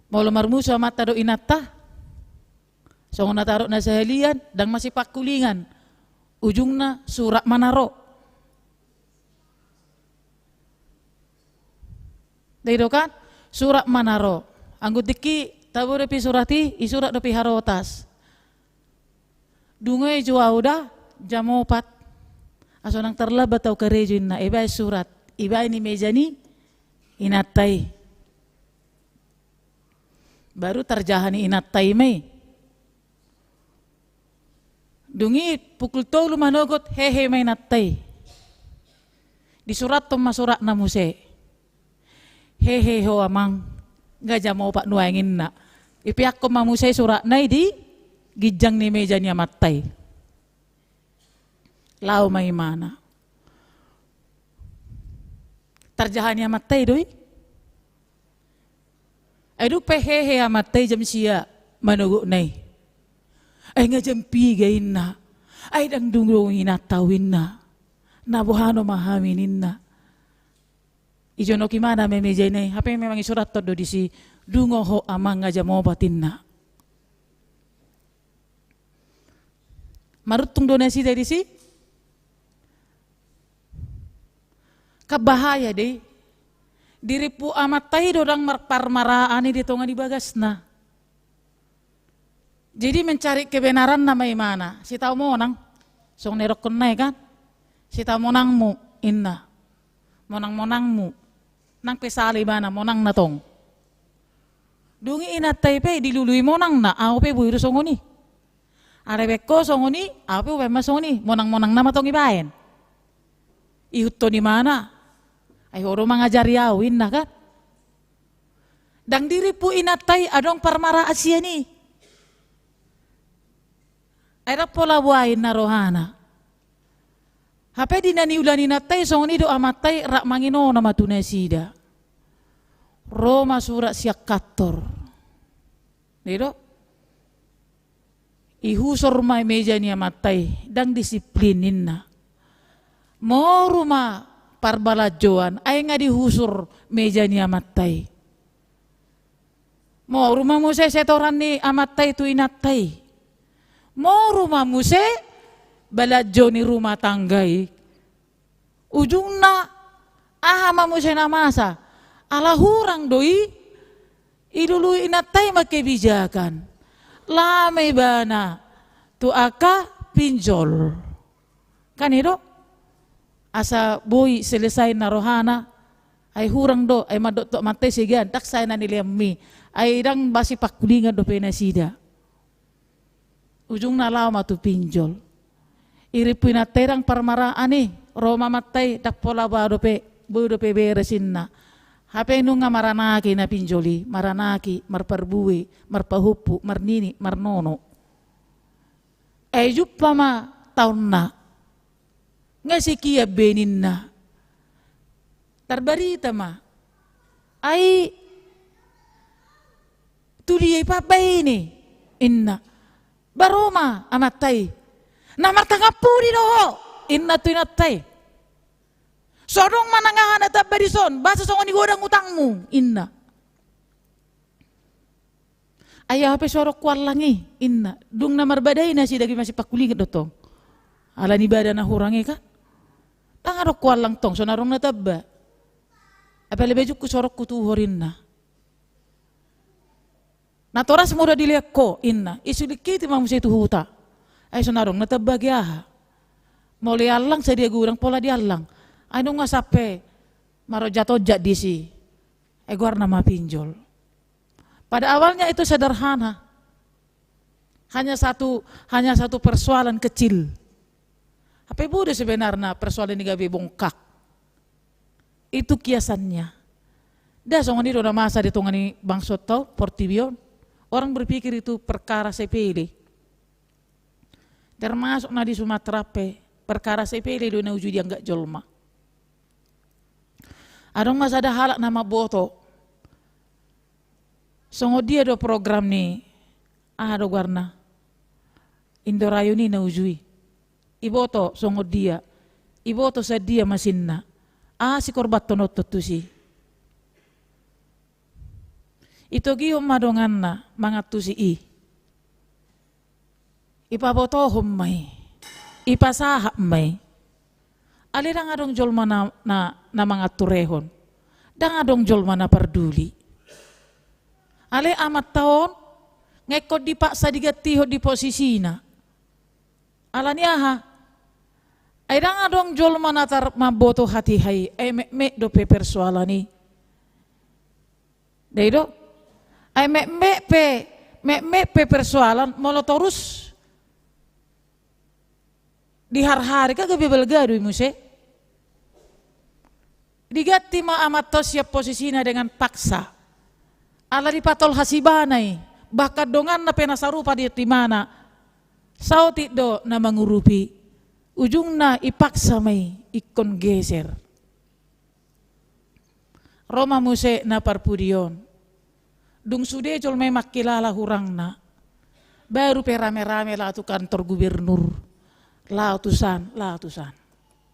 mau lemar musuh mata do inata, so taruh na sahalian, dan masih pakulingan, ujungna surat manaro. Dahil kan, surat manaro, anggut diki, tabu repi surati, isurat repi harotas. Dungoy jua udah, jam 4, aso nang terlabat tau kerejun na, iba surat, iba ini meja ni, inatay. Baru terjahani inatay may. Dungi pukul 3 manogot hehe may natay. Di surat to masurat na muse. Hehe ho amang gaja mo pak nuangin na. Ipiak ko mamusay surat na di gijang ni meja niya matay. Lau may mana. Terjahani amatay doi. Aduh pehehe amatay jam siya manugo nay. Ay nga jam pigayin na. Ay dang dungdungin na tawin na. Nabuhano mahaminin na. Ijo no kimana may medjay nay. Hape memang isurat to do di si dungo ho amang nga jam obatin na. Marutong donasi dari si. Kabahaya deh. Diri pu amat tahi dorang parmaraani di tonga di bagas na. Jadi mencari kebenaran namai mana? Si tahu monang, song nerok kenai kan? Si tahu monangmu inna, monangmu, nang pesali mana monang na tong. Dungi inat taipe dilului monang na, au pe buiru songoni. Arebeko songoni, apa ubema songoni, monang-monang nama tong ibaen. Ihut to di mana? Ay oro mangajari awin na kan? Dang diri po inatay adong parmara Asia ni. Ay rapola buhayin na rohana. Hape di naniulan inatay songoni do amatay rak mangino na matunay sida. Roma surat siak kator. Dito? Ihusor may meja niya matay, dang disiplinin na. Mo ruma parbalajoan, ay nga dihusor meja niya matay. Mo ruma mo se setoran ni amatay tu inatay. Mo ruma mo se balajo ni rumah tanggay. Ujung na ahama mo se namasa. Alahurang doi ilului inatay magkebijakan. Lame bana tu aka pinjol kan itu asa boy selesai na rohana ay hurang do ay madot to matay sigan tak saya na niliammi ay dang basi pakulingan do penasida ujung na lama tu pinjol iri pinaterang parmara ani Roma matay tak pola ba do pe beresin na hape nunga maranaki na pinjoli, maranaki, marparbuwi, marpahupu, marnini, marnono. Jup pa ma taon na. Nga si kia benin na. Tarbarita ma. Ay tuliyay pa ba ini? Inna. Baroma amatay. Namartangapuri no. Inna tu inatay. Sorong manangahan at barison, basa sa ni godang utangmu, inna. Ayaw pa sorok kwalangi, inna. Dung na marbaday na si dagi masih pakulingat dotong. Ala ni bada na hurangi ka? Tangarok kwalang tong, so narong nataba. Apa lebih ku sorok kutuhorin na. Natoras mo da dilihat ko, inna. Isulikiti mamusia itu huta. Ay so narong nataba gyaha. Mau lialang sa dia gurang pola dialang. Ano nga sape maro jatuh jadi si egor nama pinjol. Pada awalnya itu sederhana, hanya satu persoalan kecil. Apa ibu sebenarnya persoalan ini gabi bongkak. Itu kiasannya. Dah songon itu udah masa ditungani bangsot tau portibion. Orang berpikir itu perkara sepele. Termasuk na di Sumatera perkara sepele do na uju dia enggak jolma. Adong mas ada halak nama boto. Songo dia do program ni. Do warna. Indorayu ni na ujui. Iboto songo dia. Iboto sa dia masinna. Si korbat tonot tu si. Ito giyom madongan na mga tu si i. Ipaboto may. Ipasahap may. Alirang adong jolma na mga turehon. Dang adong jolma na parduli. Ale amat taon, ngekod di paksa digatiho di posisi na. Ala niya ha, ay dang adong jolma na tar maboto hati hay, ay me do pe persoala ni. Daido, ay me pe persoalan, molotorus. Di hari-hari kagak bebelgado imuse. Digati ma amat to siap posisinya dengan paksa. Ala di patol hasibanay. Bakat dongan na penasarupa di mana. Sauti do na mangurupi. Ujung na ipaksa may ikon geser. Roma muse na parpudion. Dung sude jol may makilala hurang na. Baru pe rame-rame lah tu kantor gubernur. Lautusan.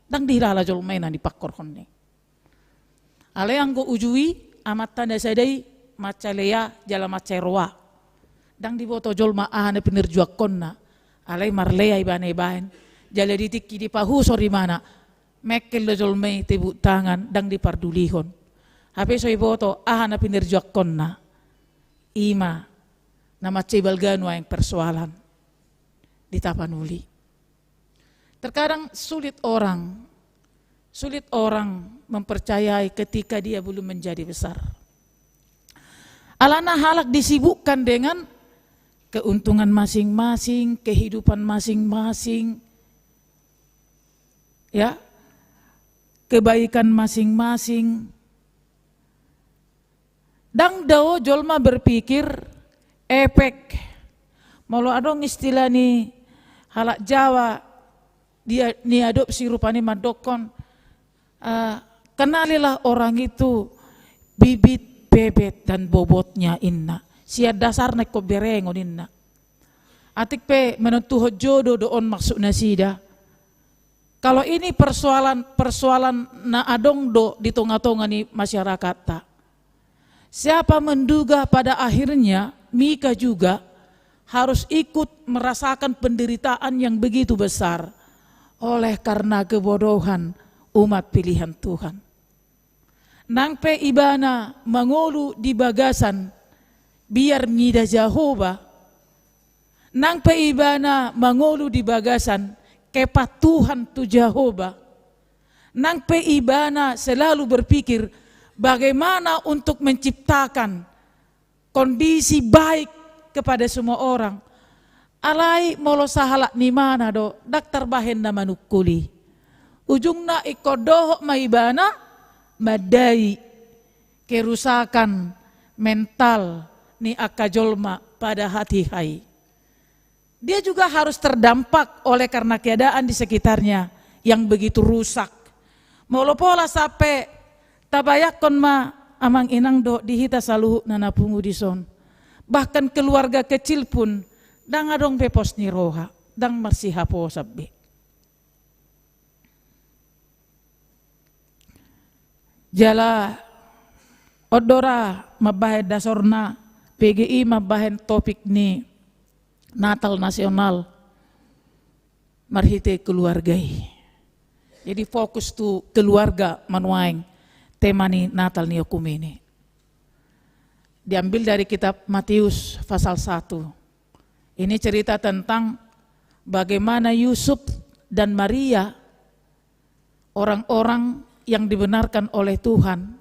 Dang dilala jol may na di pakor konne. Ale ang go ujui amat tanda sadai macalea jala macerwa. Dang di boto jol maahana penerjuak konna. Ale marlea ibane ibaen. Jala ditiki di pahu sori mana. Mekel lo jol may tebuk tangan dang di pardulihon. Hape so iboto ahana penerjuak konna. Ima nama cebal ganwa yang persoalan di Tapanuli. Terkadang sulit orang mempercayai ketika dia belum menjadi besar. Alana halak disibukkan dengan keuntungan masing-masing, kehidupan masing-masing, ya, kebaikan masing-masing. Dang dao jolma berpikir efek. Molo adong istilah ni halak Jawa dia ni adopsi rupanya madokon. Kenalilah orang itu bibit, bebet dan bobotnya inna. Sia dasar nek ko berengon inna. Atik pe menentuh jodoh doon maksudna sida. Kalau ini persoalan na adong do di tonga-tonga ni masyarakat ta. Siapa menduga pada akhirnya Mika juga harus ikut merasakan penderitaan yang begitu besar oleh karena kebodohan umat pilihan Tuhan. Nang pe ibana mangolu di bagasan biar mida Jehovah. Nang pe ibana mangolu di bagasan kepatuhan tu Jehovah. Nang pe ibana selalu berpikir bagaimana untuk menciptakan kondisi baik kepada semua orang. Alai molo sahalak ni mana do daktar bahen na manukuli. Ujungna ikodoh maibana madai kerusakan mental ni akajolma pada hati hai. Dia juga harus terdampak oleh karena keadaan di sekitarnya yang begitu rusak. Molo pola sampai tabayakon ma amang inang do dihita saluhu nanapungu dison. Bahkan keluarga kecil pun dang adong pepos ni roha, dang marsihapo sabbe. Jala odora mabahen dasorna PGI mabahen topik ni Natal nasional marhite keluargai. Jadi fokus tu keluarga manuaing tema ni Natal ni okumene. Diambil dari kitab Matius pasal 1. Ini cerita tentang bagaimana Yusuf dan Maria, orang-orang yang dibenarkan oleh Tuhan,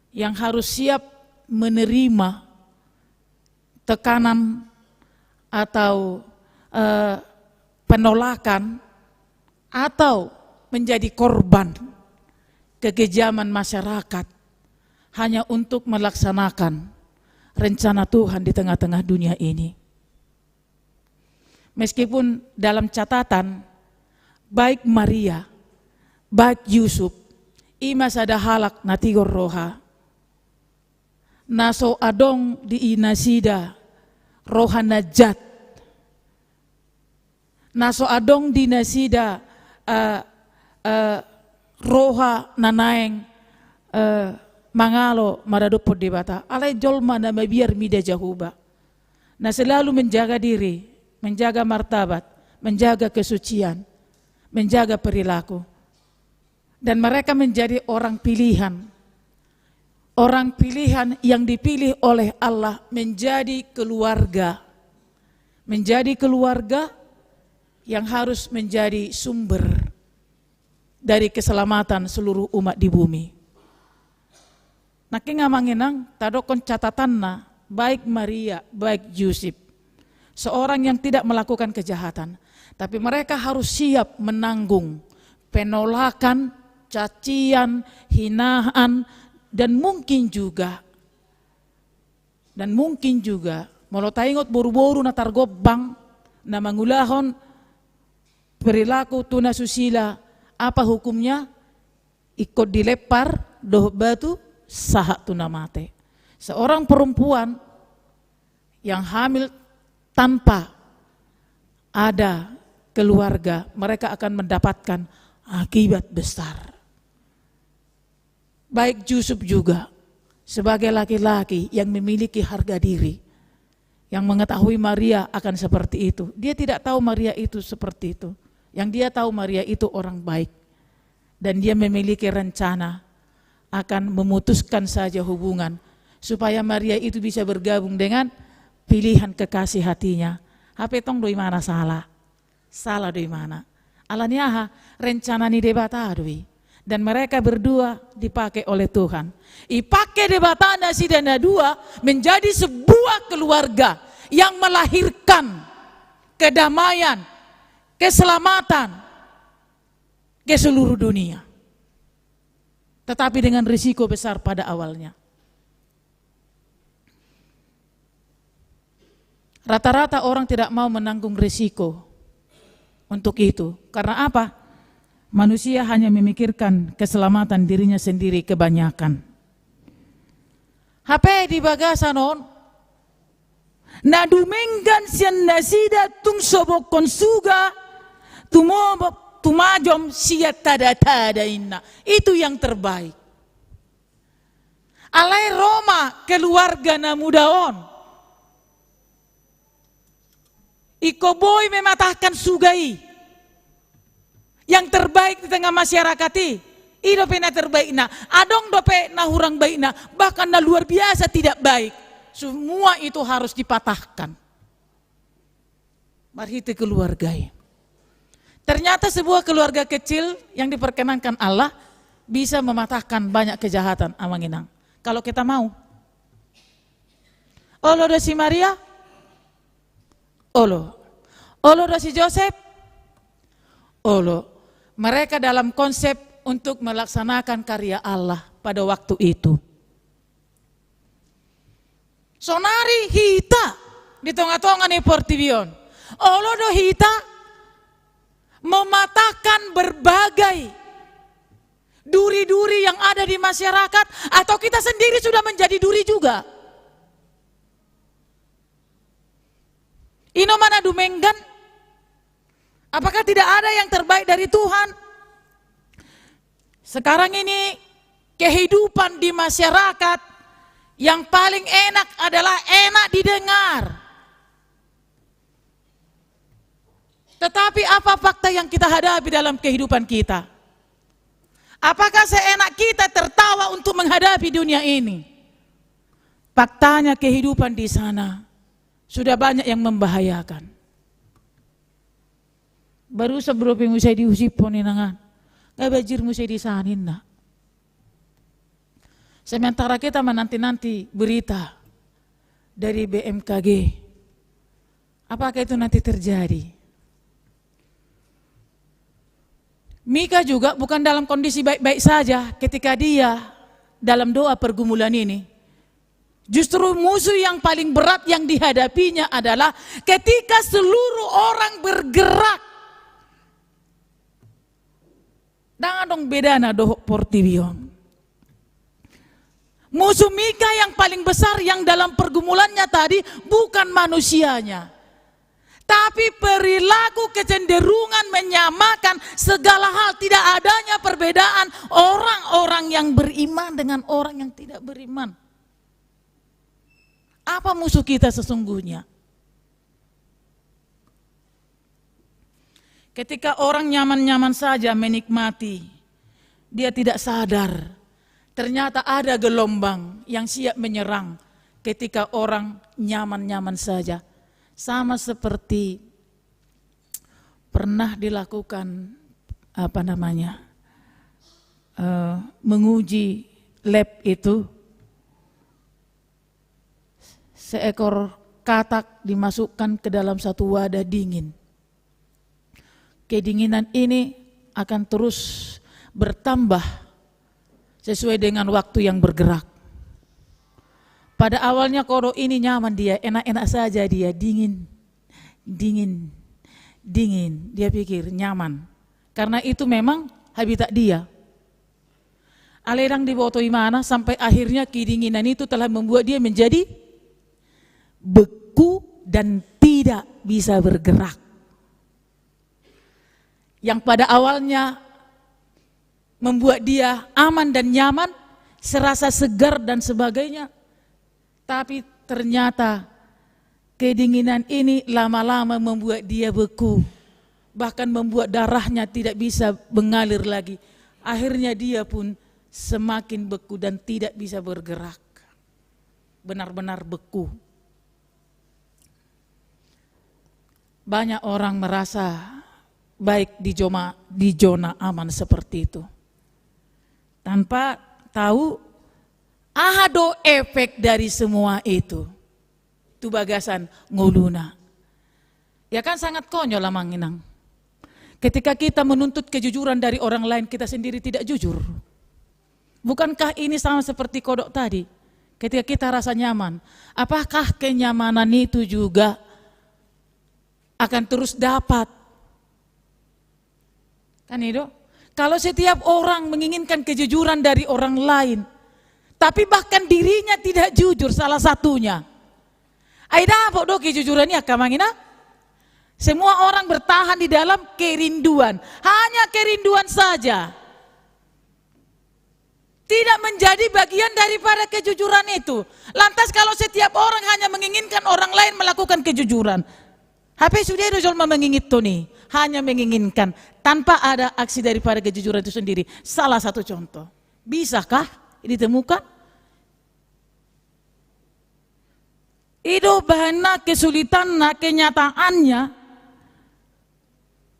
yang harus siap menerima tekanan atau penolakan atau menjadi korban kekejaman masyarakat hanya untuk melaksanakan rencana Tuhan di tengah-tengah dunia ini. Meskipun dalam catatan baik Maria, baik Yusuf, ima sada halak natigor roha, naso adong di inasida roha najat, naso adong di nasida roha nanaeng mangalo maradupo di bata alay jolma na mabiar mida jahuba na selalu menjaga diri, menjaga martabat, menjaga kesucian, menjaga perilaku, dan mereka menjadi orang pilihan yang dipilih oleh Allah menjadi keluarga yang harus menjadi sumber dari keselamatan seluruh umat di bumi. Naki ngamanginang tadokon catatanna baik Maria, baik Yusuf, seorang yang tidak melakukan kejahatan, tapi mereka harus siap menanggung penolakan, cacian, hinaan, dan mungkin juga molo taingot buru-buru na targobang na mangulahon perilaku tuna susila, apa hukumnya? Ikut dilepar doh batu sahak tuna mate. Seorang perempuan yang hamil tanpa ada keluarga, mereka akan mendapatkan akibat besar. Baik Yusuf juga sebagai laki-laki yang memiliki harga diri, yang mengetahui Maria akan seperti itu. Dia tidak tahu Maria itu seperti itu. Yang dia tahu Maria itu orang baik, dan dia memiliki rencana akan memutuskan saja hubungan supaya Maria itu bisa bergabung dengan pilihan kekasih hatinya. Hape tong doi mana salah doi mana. Alaniaha rencana ni debata doi, dan mereka berdua dipakai oleh Tuhan. Ipakai debatana si dana dua menjadi sebuah keluarga yang melahirkan kedamaian, keselamatan ke seluruh dunia. Tetapi dengan risiko besar pada awalnya. Rata-rata orang tidak mau menanggung risiko untuk itu. Karena apa? Manusia hanya memikirkan keselamatan dirinya sendiri kebanyakan. HP di bagasan on. Na dumenggan sian nasida tung sobokon suga tumajom siat tada inna. Itu yang terbaik. Alai Roma keluarga na mudaon. Iko boy mematahkan sugai. Yang terbaik di tengah masyarakat dope na terbaik na. Adong dope na hurang baik na. Bahkan na luar biasa tidak baik. Semua itu harus dipatahkan. Mari kita keluargai. Ternyata sebuah keluarga kecil yang diperkenankan Allah bisa mematahkan banyak kejahatan amanginang. Kalau kita mau. Olo dosi Maria. Olo dosi Joseph. Olo. Mereka dalam konsep untuk melaksanakan karya Allah pada waktu itu. Sonari hita di tengah-tengah nih Portivion. Olodo hita mematahkan berbagai duri-duri yang ada di masyarakat, atau kita sendiri sudah menjadi duri juga. Ino mana dumenggan? Apakah tidak ada yang terbaik dari Tuhan? Sekarang ini kehidupan di masyarakat yang paling enak adalah enak didengar. Tetapi apa fakta yang kita hadapi dalam kehidupan kita? Apakah seenak kita tertawa untuk menghadapi dunia ini? Faktanya kehidupan di sana sudah banyak yang membahayakan. Baru sebelum musai diusip poninangan, kabajir musai disanin nak. Sementara kita menanti-nanti berita dari BMKG, apakah itu nanti terjadi? Mika juga bukan dalam kondisi baik-baik saja ketika dia dalam doa pergumulan ini. Justru musuh yang paling berat yang dihadapinya adalah ketika seluruh orang bergerak. Dengan dong bedana doh Portivion. Musuh Mika yang paling besar yang dalam pergumulannya tadi bukan manusianya. Tapi perilaku kecenderungan menyamakan segala hal, tidak adanya perbedaan orang-orang yang beriman dengan orang yang tidak beriman. Apa musuh kita sesungguhnya? Ketika orang nyaman-nyaman saja menikmati, dia tidak sadar. Ternyata ada gelombang yang siap menyerang ketika orang nyaman-nyaman saja. Sama seperti pernah dilakukan menguji lab itu, seekor katak dimasukkan ke dalam satu wadah dingin. Kedinginan ini akan terus bertambah sesuai dengan waktu yang bergerak. Pada awalnya kodok ini nyaman dia, enak-enak saja dia, dingin. Dia pikir nyaman. Karena itu memang habitat dia. Alerang dibotoi mana sampai akhirnya kedinginan itu telah membuat dia menjadi beku dan tidak bisa bergerak. Yang pada awalnya membuat dia aman dan nyaman, serasa segar dan sebagainya. Tapi ternyata kedinginan ini lama-lama membuat dia beku. Bahkan membuat darahnya tidak bisa mengalir lagi. Akhirnya dia pun semakin beku dan tidak bisa bergerak. Benar-benar beku. Banyak orang merasa baik di zona aman seperti itu. Tanpa tahu ada efek dari semua itu. tu bagasan nguluna. Ya kan sangat konyol lah manginang. Ketika kita menuntut kejujuran dari orang lain, kita sendiri tidak jujur. Bukankah ini sama seperti kodok tadi? Ketika kita rasa nyaman, apakah kenyamanan itu juga akan terus dapat? Kan itu? Kalau setiap orang menginginkan kejujuran dari orang lain, tapi bahkan dirinya tidak jujur salah satunya. Aida apa do kejujurannya kamangina? Semua orang bertahan di dalam kerinduan, hanya kerinduan saja. Tidak menjadi bagian daripada kejujuran itu. Lantas kalau setiap orang hanya menginginkan orang lain melakukan kejujuran, HP sudah ada jolma mengingit tuh nih, hanya menginginkan tanpa ada aksi daripada kejujuran itu sendiri. Salah satu contoh, bisakah ditemukan? Itu bahana kesulitan kenyataannya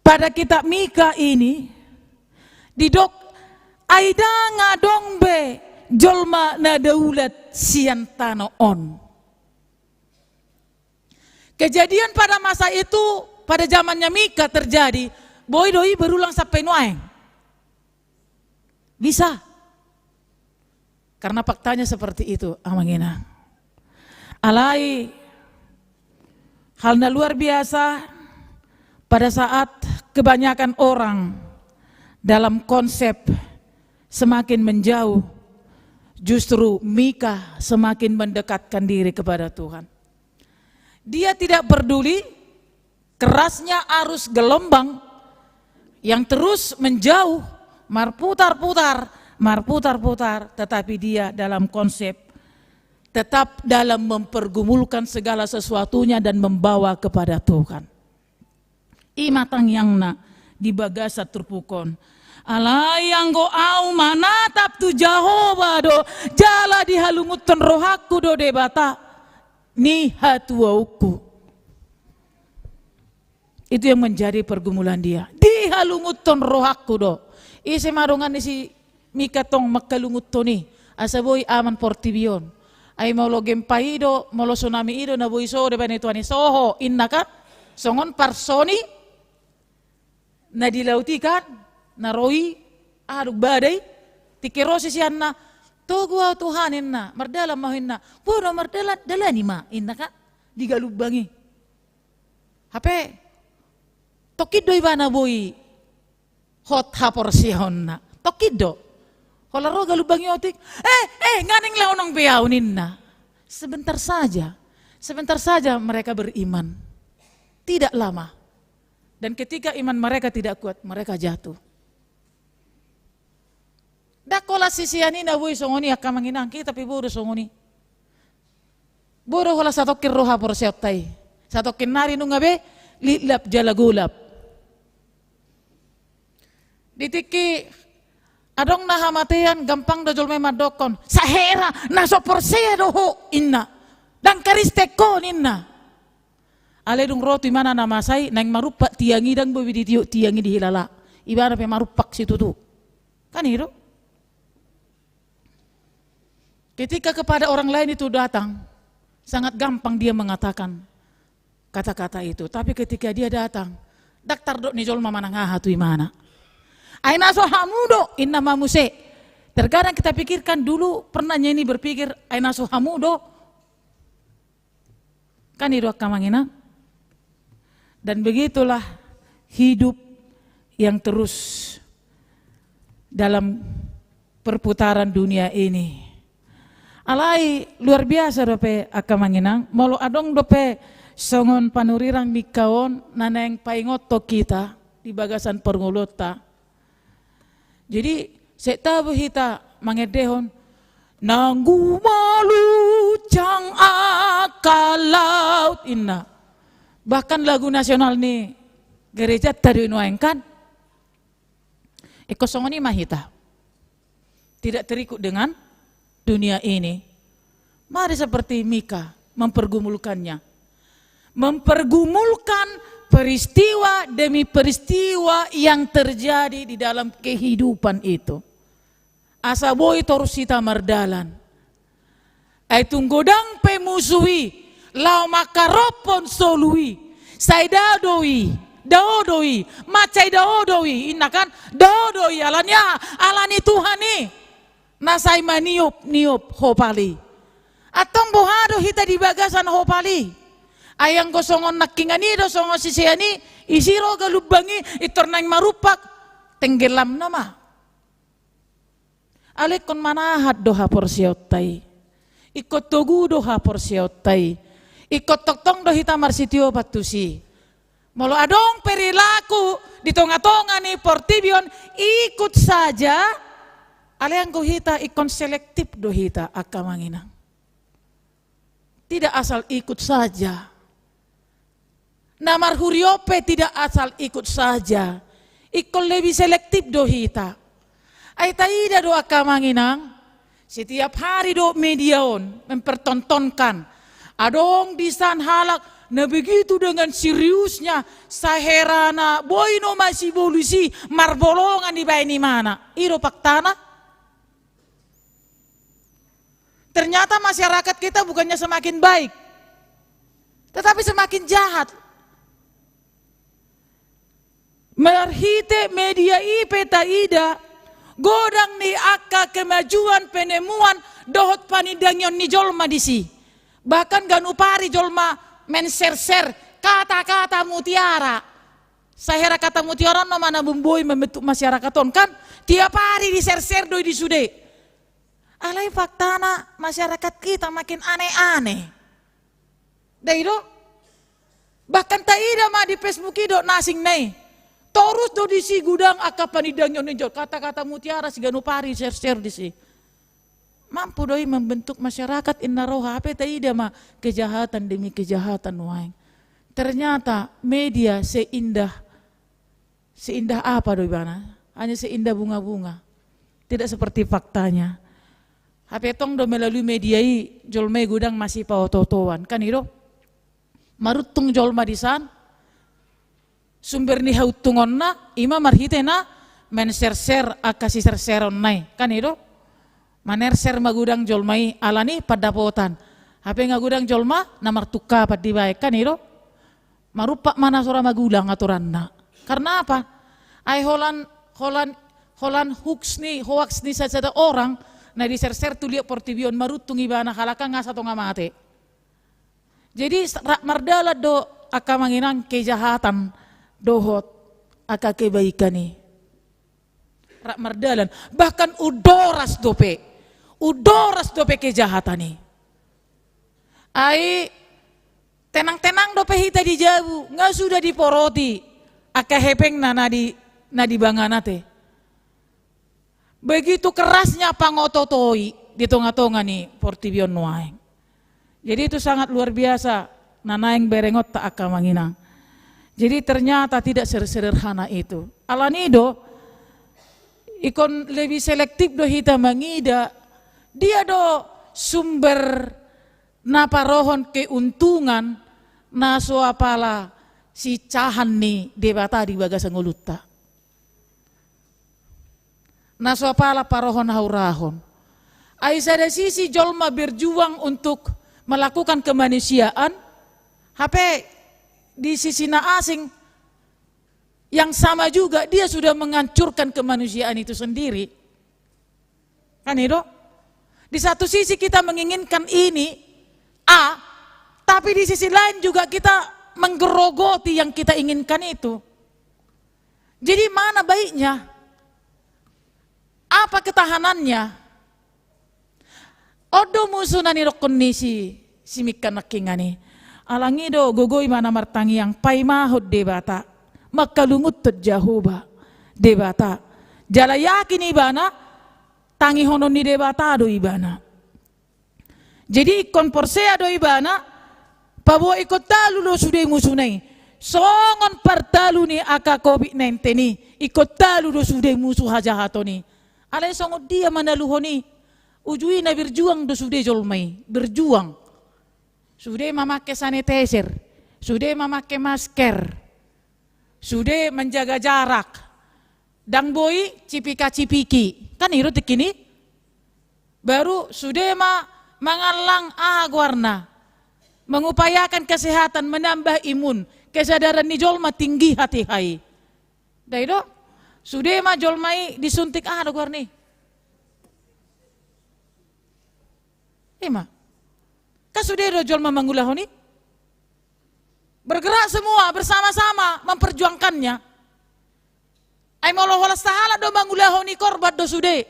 pada kitab Mika ini didok aida ngadong be jolma na daulat sian tanoon. Kejadian pada masa itu, pada zamannya Mika terjadi, boy doi berulang sampai nuaeng. Bisa. Karena faktanya seperti itu, amangina. Alai, halnya luar biasa pada saat kebanyakan orang dalam konsep semakin menjauh, justru Mika semakin mendekatkan diri kepada Tuhan. Dia tidak peduli kerasnya arus gelombang yang terus menjauh, marputar-putar, tetapi dia dalam konsep tetap dalam mempergumulkan segala sesuatunya dan membawa kepada Tuhan. Imatang yang na di bagasa terpukon. Alayang go au manatap tu Jehovah do jala dihalumutan rohaku do debata ni hatuauku. Itu yang menjadi pergumulan dia. Dihalumutan rohaku do. Isi madongan isi Mika tong makalungut to ni. Asaboy aman portibion. Ay maulo gempaido, maulo tsunami ido na buiso de banituani soho inna kan songon parsoni na dilautikan na roi aduk badai tikirosi siyan na tugwa Tuhanin na mardala mahin na puro mardala dalani ma inna kan digalubangi hape tokido ibana boy hot hapor sihon na tokido. Kalau roh galubangi otik, nganing launang beyaunin na. Sebentar saja mereka beriman. Tidak lama. Dan ketika iman mereka tidak kuat, mereka jatuh. Dakola sisiani na bui songoni akamanginang kita tapi bodoh songoni. Bodoh hola satokin roha por seotai. Satokin nari nungabe lilap jalagulap. Ditiki adong na hamatian gampang dojol may madokon. Sahera naso porsedo ho inna. Dan karisteko ninna. Ale dung roti mana nama sai nang marupak tiangi dan bobi tiangi di hilala. Ibara pe marupak situ tu. Kan itu? Ketika kepada orang lain itu datang, sangat gampang dia mengatakan kata-kata itu. Tapi ketika dia datang, daktar dok nijol mama nangah tu imana. Aina so hamudo inna mamuse. Terkadang kita pikirkan dulu pernah nyanyi berpikir aina so hamudo. Kan itu akamangina. Dan begitulah hidup yang terus dalam perputaran dunia ini. Alai luar biasa dope akamanginang. Molo adong dope songon panurirang mikawon naneng paingoto kita di bagasan perngulota. Jadi saya hita mangedehon nanggu malu cang akalaut inna. Bahkan lagu nasional nih gereja tadi nuangkan ekosongoni mahita tidak terikut dengan dunia ini. Mari seperti Mika mempergumulkannya, mempergumulkan peristiwa demi peristiwa yang terjadi di dalam kehidupan itu. Asaboi torusita mardalan. Ay tunggodang pemusui lau makaropon solui, sai daudoi, macai daudoi, ina kan daudoi alani Tuhan ni, nasai niup hopali, atong bohado hita di bagasan hopali, ayang gosongon nakingani do songon sisiani, isiro galubangi itornang marupak, tenggelam nama. Alek kon manahat doha porsiottai, ikut togu doha porsiottai, ikut toktong do hita marsitio batusi. Molo adong perilaku di tonga-tonga ni portibion ikut saja. Aleng ko hita ikon selektif do hita akamanginang. Tidak asal ikut saja. Namar huriope tidak asal ikut saja. Ikon lebih selektif do hita. Ay taida do akamanginang, setiap hari do mediaon mempertontonkan, adong disan halak na begitu dengan seriusnya, saherana boy no masih bolusi marbolongan di bayi mana, iro paktana. Ternyata masyarakat kita bukannya semakin baik, tetapi semakin jahat. Merhite media IP taida, godang ni aka kemajuan penemuan dohot panidangyon ni jolma disi. Bahkan ganupari jolma menser-ser kata-kata mutiara. Sahera kata mutiara no mana bumboi membentuk masyarakat on kan tiap hari diser-ser doi di sude. Alai faktana masyarakat kita makin aneh-aneh. Daido bahkan taida ma di Facebook do nasing nei. Torus do disi gudang aka panidangyon ni jol kata-kata mutiara si ganupari share-share disi. Mampu doi membentuk masyarakat inna roha apa taida ma kejahatan demi kejahatan waing. Ternyata media seindah apa doi bana? Hanya seindah bunga-bunga. Tidak seperti faktanya. HP tong do melalui media i jolme gudang masih pautotoan kan itu. Marutung jolma disan sumber ni hautungon na ima marhite na menser-ser akasi ser-seron nai kan itu. Maner-ser magudang jolmai alani padapotan. HP ngagudang jolma namar tuka pad dibaik kan itu. Marupak mana sora magudang aturanna. Karena apa? Ay holan hoax ni saja orang na di ser-ser tu lihat portibion marutung ibana halaka nga sato nga mate. Jadi mardala do akamanginang kejahatan dohot aka kebaikan ni. Rak mardalan bahkan udoras dope kejahatan ni. Ai tenang-tenang dope hita di jabu nggak sudah diporoti aka hepeng nadi banganate. Begitu kerasnya pangototoi di tonga-tonga ni portibion nuaeng. Jadi itu sangat luar biasa nanaeng berengot tak akamanginang. Jadi ternyata tidak sederhana itu. Alanido ikon lebih selektif do hita mangida. Dia do sumber naparohon keuntungan naso apala si cahan ni debata di bagasan nguluta. Naso apala parohon haurahon. Aisyah dari sisi jolma berjuang untuk melakukan kemanusiaan. HP di sisi na asing yang sama juga dia sudah menghancurkan kemanusiaan itu sendiri. Kan itu? Di satu sisi kita menginginkan ini A, tapi di sisi lain juga kita menggerogoti yang kita inginkan itu. Jadi mana baiknya? Apa ketahanannya? Odo musuh nani kondisi simikan nakingani. Alangi do gogoi mana martangi yang pai mahud debata. Maka lungut terjahuba debata. Jala yakin ibana tangi honon ni debata do ibana. Jadi ikon porsea do ibana pabo ikot talu lo sudah musunai. Songon partalu ni aka COVID-19 ni ikot talu do sudah musuh hajahatoni. Alai songot dia manaluhoni. Ujui na berjuang do sudah jolmai berjuang. Sudah memakai sanitizer, sudah memakai masker, sudah menjaga jarak. Dang boy cipika-cipiki. Kan itu tekini. Baru sudah mengalang agwarna. mengupayakan kesehatan, menambah imun, kesadaran ni jolma tinggi hati hai. Daido, sudah mah jolmai disuntik ada guar nih. Ima, kasudah do jolma mangulah ni, bergerak semua bersama-sama memperjuangkannya. Ai molo holas tahala do mangulah ni korbat do sudah.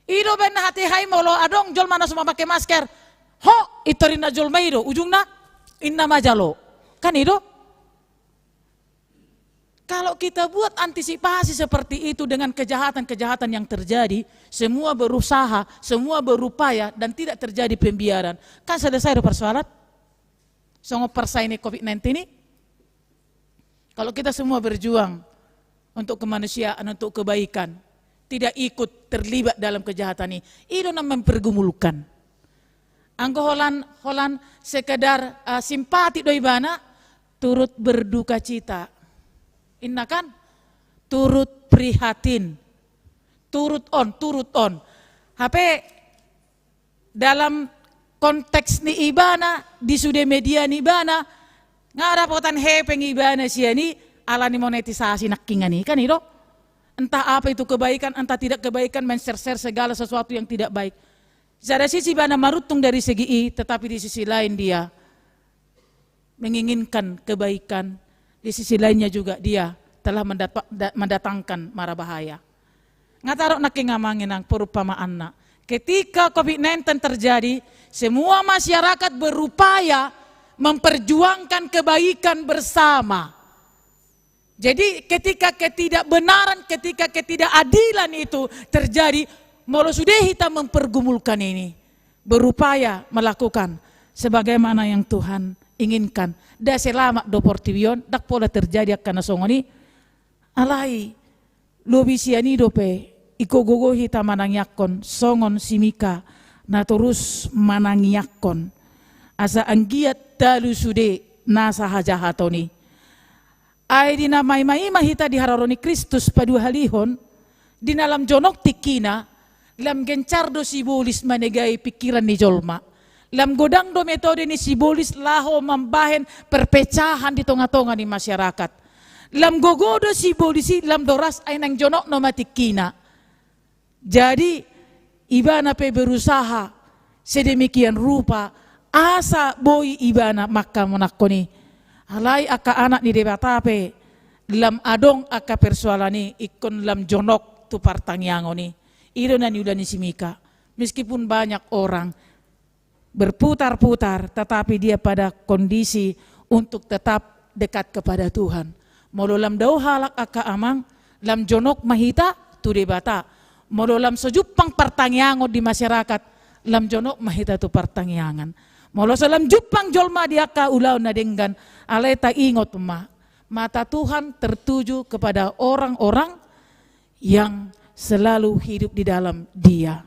Ido ben hati hai molo adong jolma na semua pakai masker. Ho, itorina jolma ido, ujungna inna majalo. Kan itu? Kalau kita buat antisipasi seperti itu dengan kejahatan-kejahatan yang terjadi, semua berusaha, semua berupaya dan tidak terjadi pembiaran. Kan selesai persoalan? Songo persaingan COVID-19 ini. Kalau kita semua berjuang untuk kemanusiaan, untuk kebaikan, tidak ikut terlibat dalam kejahatan ini, itu namanya mempergumulkan. Anggo holan sekedar simpati doi bana, turut berduka cita. Inna kan? Turut prihatin. Turut on. HP dalam konteks ni ibana, di sude media ni ibana, ngarapotan hepeng ibana sia ni alani monetisasi nakkingan ni, kan itu? Entah apa itu kebaikan, entah tidak kebaikan, men-share segala sesuatu yang tidak baik. Dari sisi bana marutung dari segi I, tetapi di sisi lain dia menginginkan kebaikan. Di sisi lainnya juga dia telah mendatangkan mara bahaya. Ngatarok nak ngamangin ang perumpamaan na. Ketika COVID-19 terjadi, semua masyarakat berupaya memperjuangkan kebaikan bersama. Jadi ketika ketidakbenaran, ketika ketidakadilan itu terjadi, molo sudah kita mempergumulkan ini, berupaya melakukan sebagaimana yang Tuhan inginkan. Da selamat do portivion, dak pola terjadi karena songoni, alai lobisiani dope, iko gogo hita manangyakon, songon simika, na terus manangyakon, asa anggiat dalu sude nasa hajahatoni. Ay dinamay-may mahita di hararoni Kristus padu halihon, di dalam jonok tikina, lam gencardo sibolis manegay pikiran ni jolma. Lam godang do metode ni sibolis laho mambahen perpecahan di tengah-tengah ni masyarakat. Lam gogodo sibolisi lam doras ay nang jonok no matikina. Jadi ibana pe berusaha sedemikian rupa asa boy ibana maka menakoni. Alai aka anak ni debatape lam adong aka persoalani ikon lam jonok tu partangyangoni. Iro na niudani simika. Meskipun banyak orang berputar-putar, tetapi dia pada kondisi untuk tetap dekat kepada Tuhan. Molo lam dau halak aka amang, lam jonok mahita tu debata. Molo lam sejupang partangyangon di masyarakat, lam jonok mahita tu partangyangan. Molo salam jupang jolma di aka ulau na denggan, alay ta ingot mata Tuhan tertuju kepada orang-orang yang selalu hidup di dalam Dia.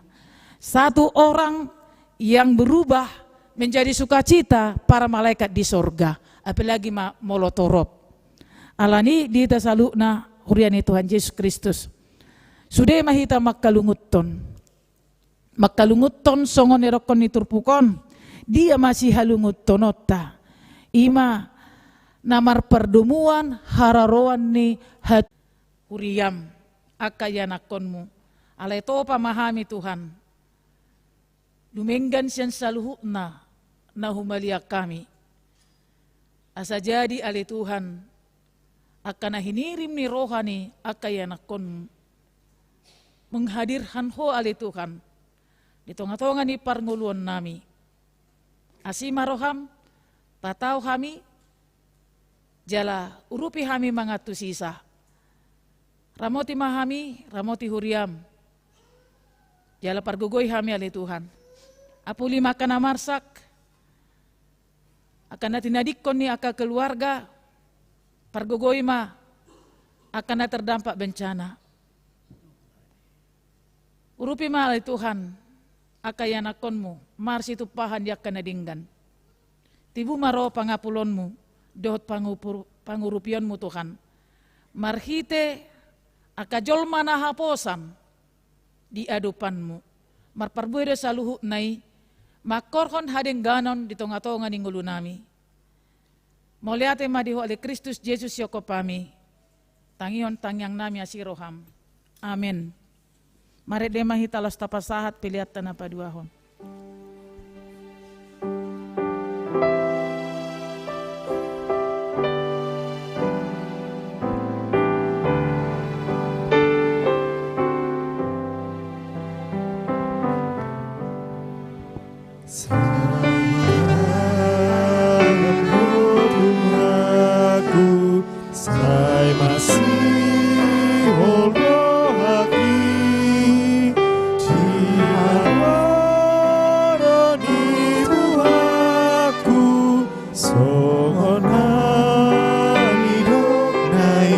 Satu orang yang berubah menjadi sukacita para malaikat di sorga, apalagi molotorob. Alani di tasalukna huriani Tuhan Yesus Kristus. Sudah mahita makalunguton songon erokon niturpukon, dia masih halunguton otta. Ima namar perdumuan hararoan ni hat huriam akayanakonmu. Alay to pamahami Tuhan. Lumenggan siyan sa luhukna na humaliak kami. Asa jadi alay Tuhan, akan hinirim ni rohani akayanakon menghadirkan ho alay Tuhan di tengah-tengah ni parnguluan nami. Asima roham, patau kami, jala urupi kami mangatu sisa. Ramoti mahami, ramoti huriam, jala pargugoy kami alay Tuhan. Apuli makan amarsak, akan natinadikon ni aka keluarga, pargogoy ma, akan na terdampak bencana. Urupi ma alay Tuhan, akayanakonmu, marsi tupahan di akan nadinggan. Tibu maro pangapulonmu, dohot pangurupionmu Tuhan. Marhite, akajol manahaposan di adupanmu. Marparbuede saluhu nai, Makorhon hadeng ganon di tonga-tonga ning ulo nami. Moliate madiho oleh Kristus Yesus yoko pami. Tangion tangyang nami asiroham. Amin. Mari demahi talos tapasahat pilihat tanah paduahon. Sai masih holoaki Tiaroni buaku Songonani doknai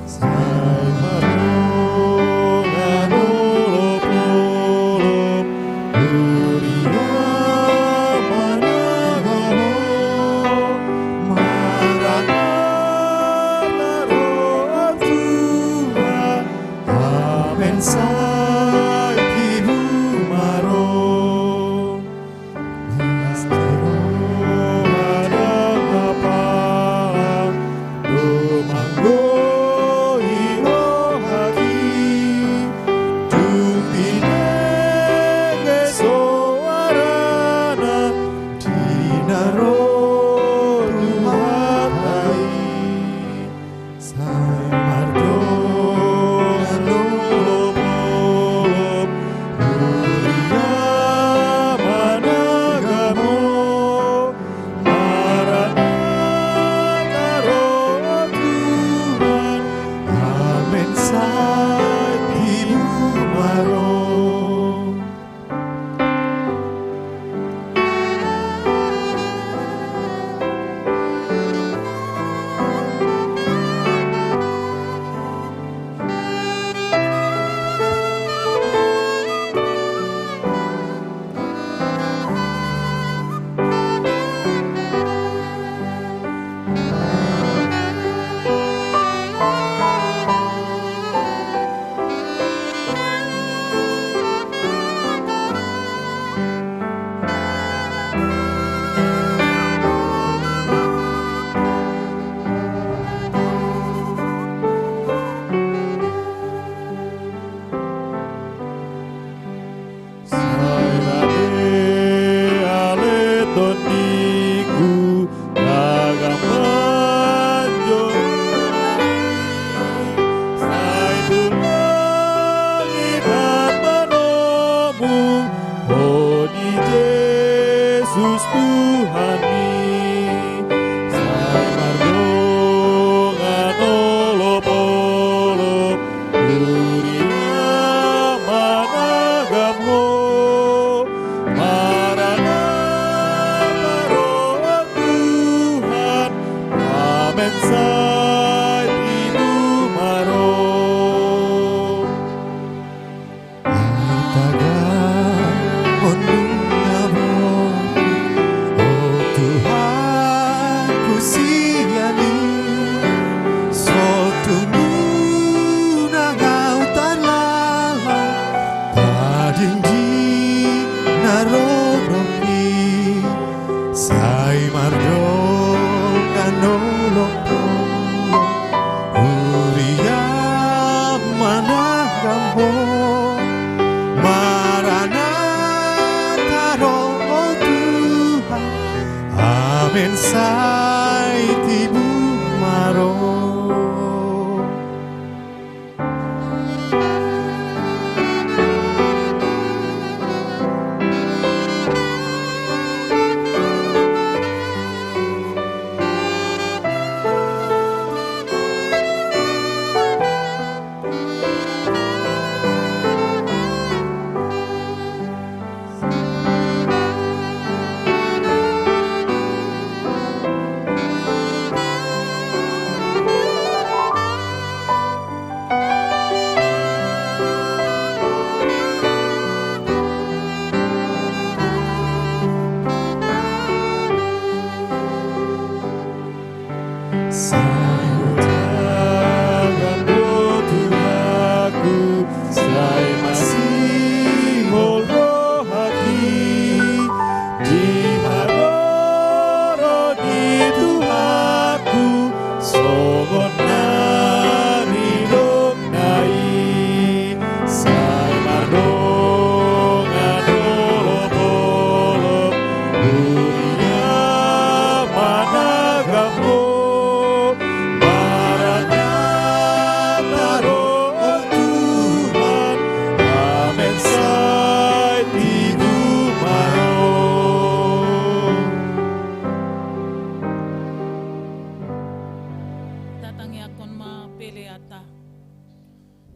Sai marongan olop-olop Dunia managaho Sai tibu maro Mistero ada apa Domanggo iro haki Tumpine gesoarana Dinaro ruhatai Sai mardo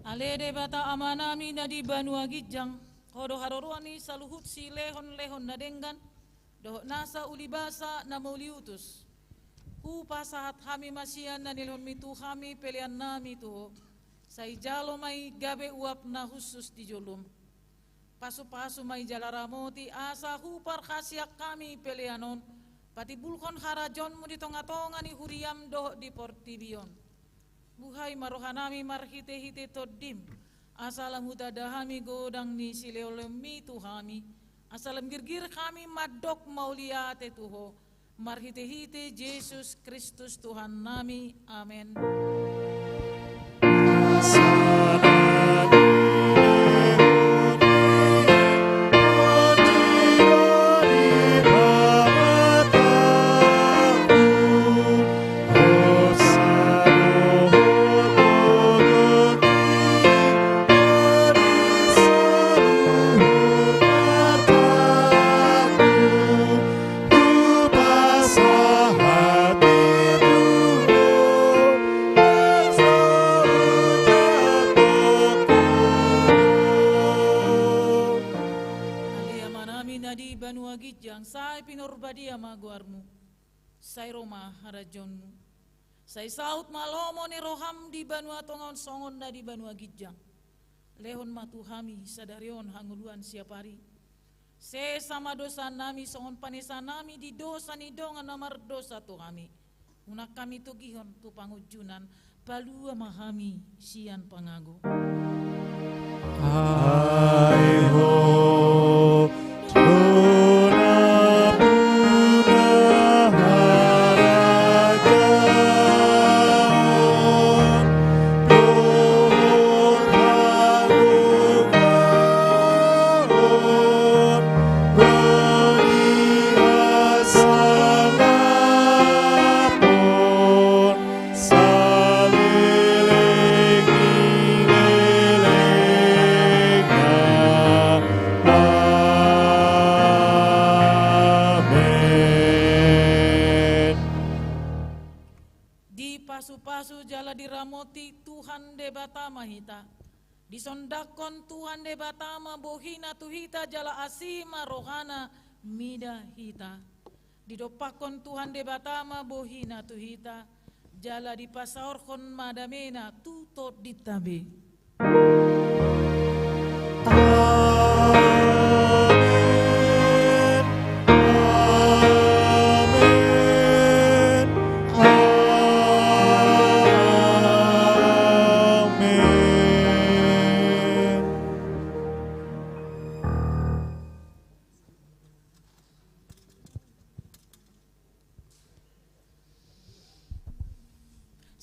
Ale de bata amanami na di Banua Gijang, kodo haroruani saluhut si lehon na denggan, doh nasa ulibasa na mauliutus. Ku pasahat kami masian na nilhon mitu kami pelian nami tuho, say jalo may gabe uap na khusus di jolum. Pasu-pasu may jalaramoti asa hupar kasyak kami pelianon, pati bulkon harajon mo di tonga-tonga ni huriam doh di portibion. Buhay marohanami marhite-hite todim, asalam hutadahami godang ni sileolemi tuhami, asalam girgir kami madok mauliate tuho, marhite-hite Yesus Kristus Tuhan nami, amen. Pinurbadia maguarmu, say Roma harajonmu, say saut malomo ni roham di Banua Tongon songon na di Banua Gijang, lehon matuhami sadarion hanguluan siapari, se sama dosa nami songon panesa nami di dosa ni dongan namar dosa tu kami, unak kami tu gihon tu pangujunan, palua mahami sian pangago. Aiho pasu-pasu jala diramoti Tuhan de batama hita, disondakon Tuhan de batama bohina tuhita jala asima rohana mida hita, didopakon Tuhan de batama bohina tuhita, jala dipasaorkon madamena tutot ditabe.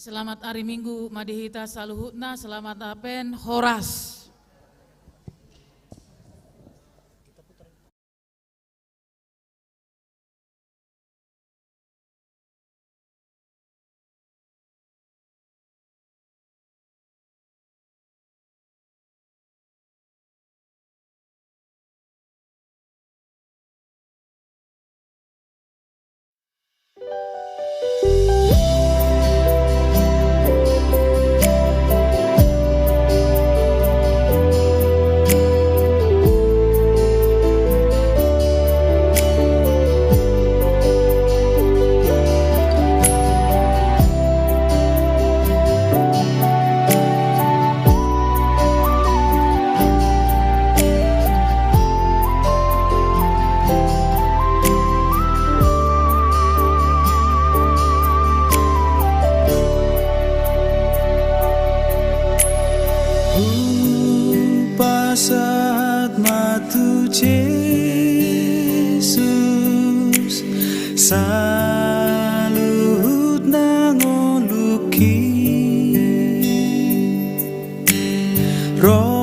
Selamat hari Minggu madihita saluhutna, selamat apen horas. Saat matu Yesus salut nangoluki roh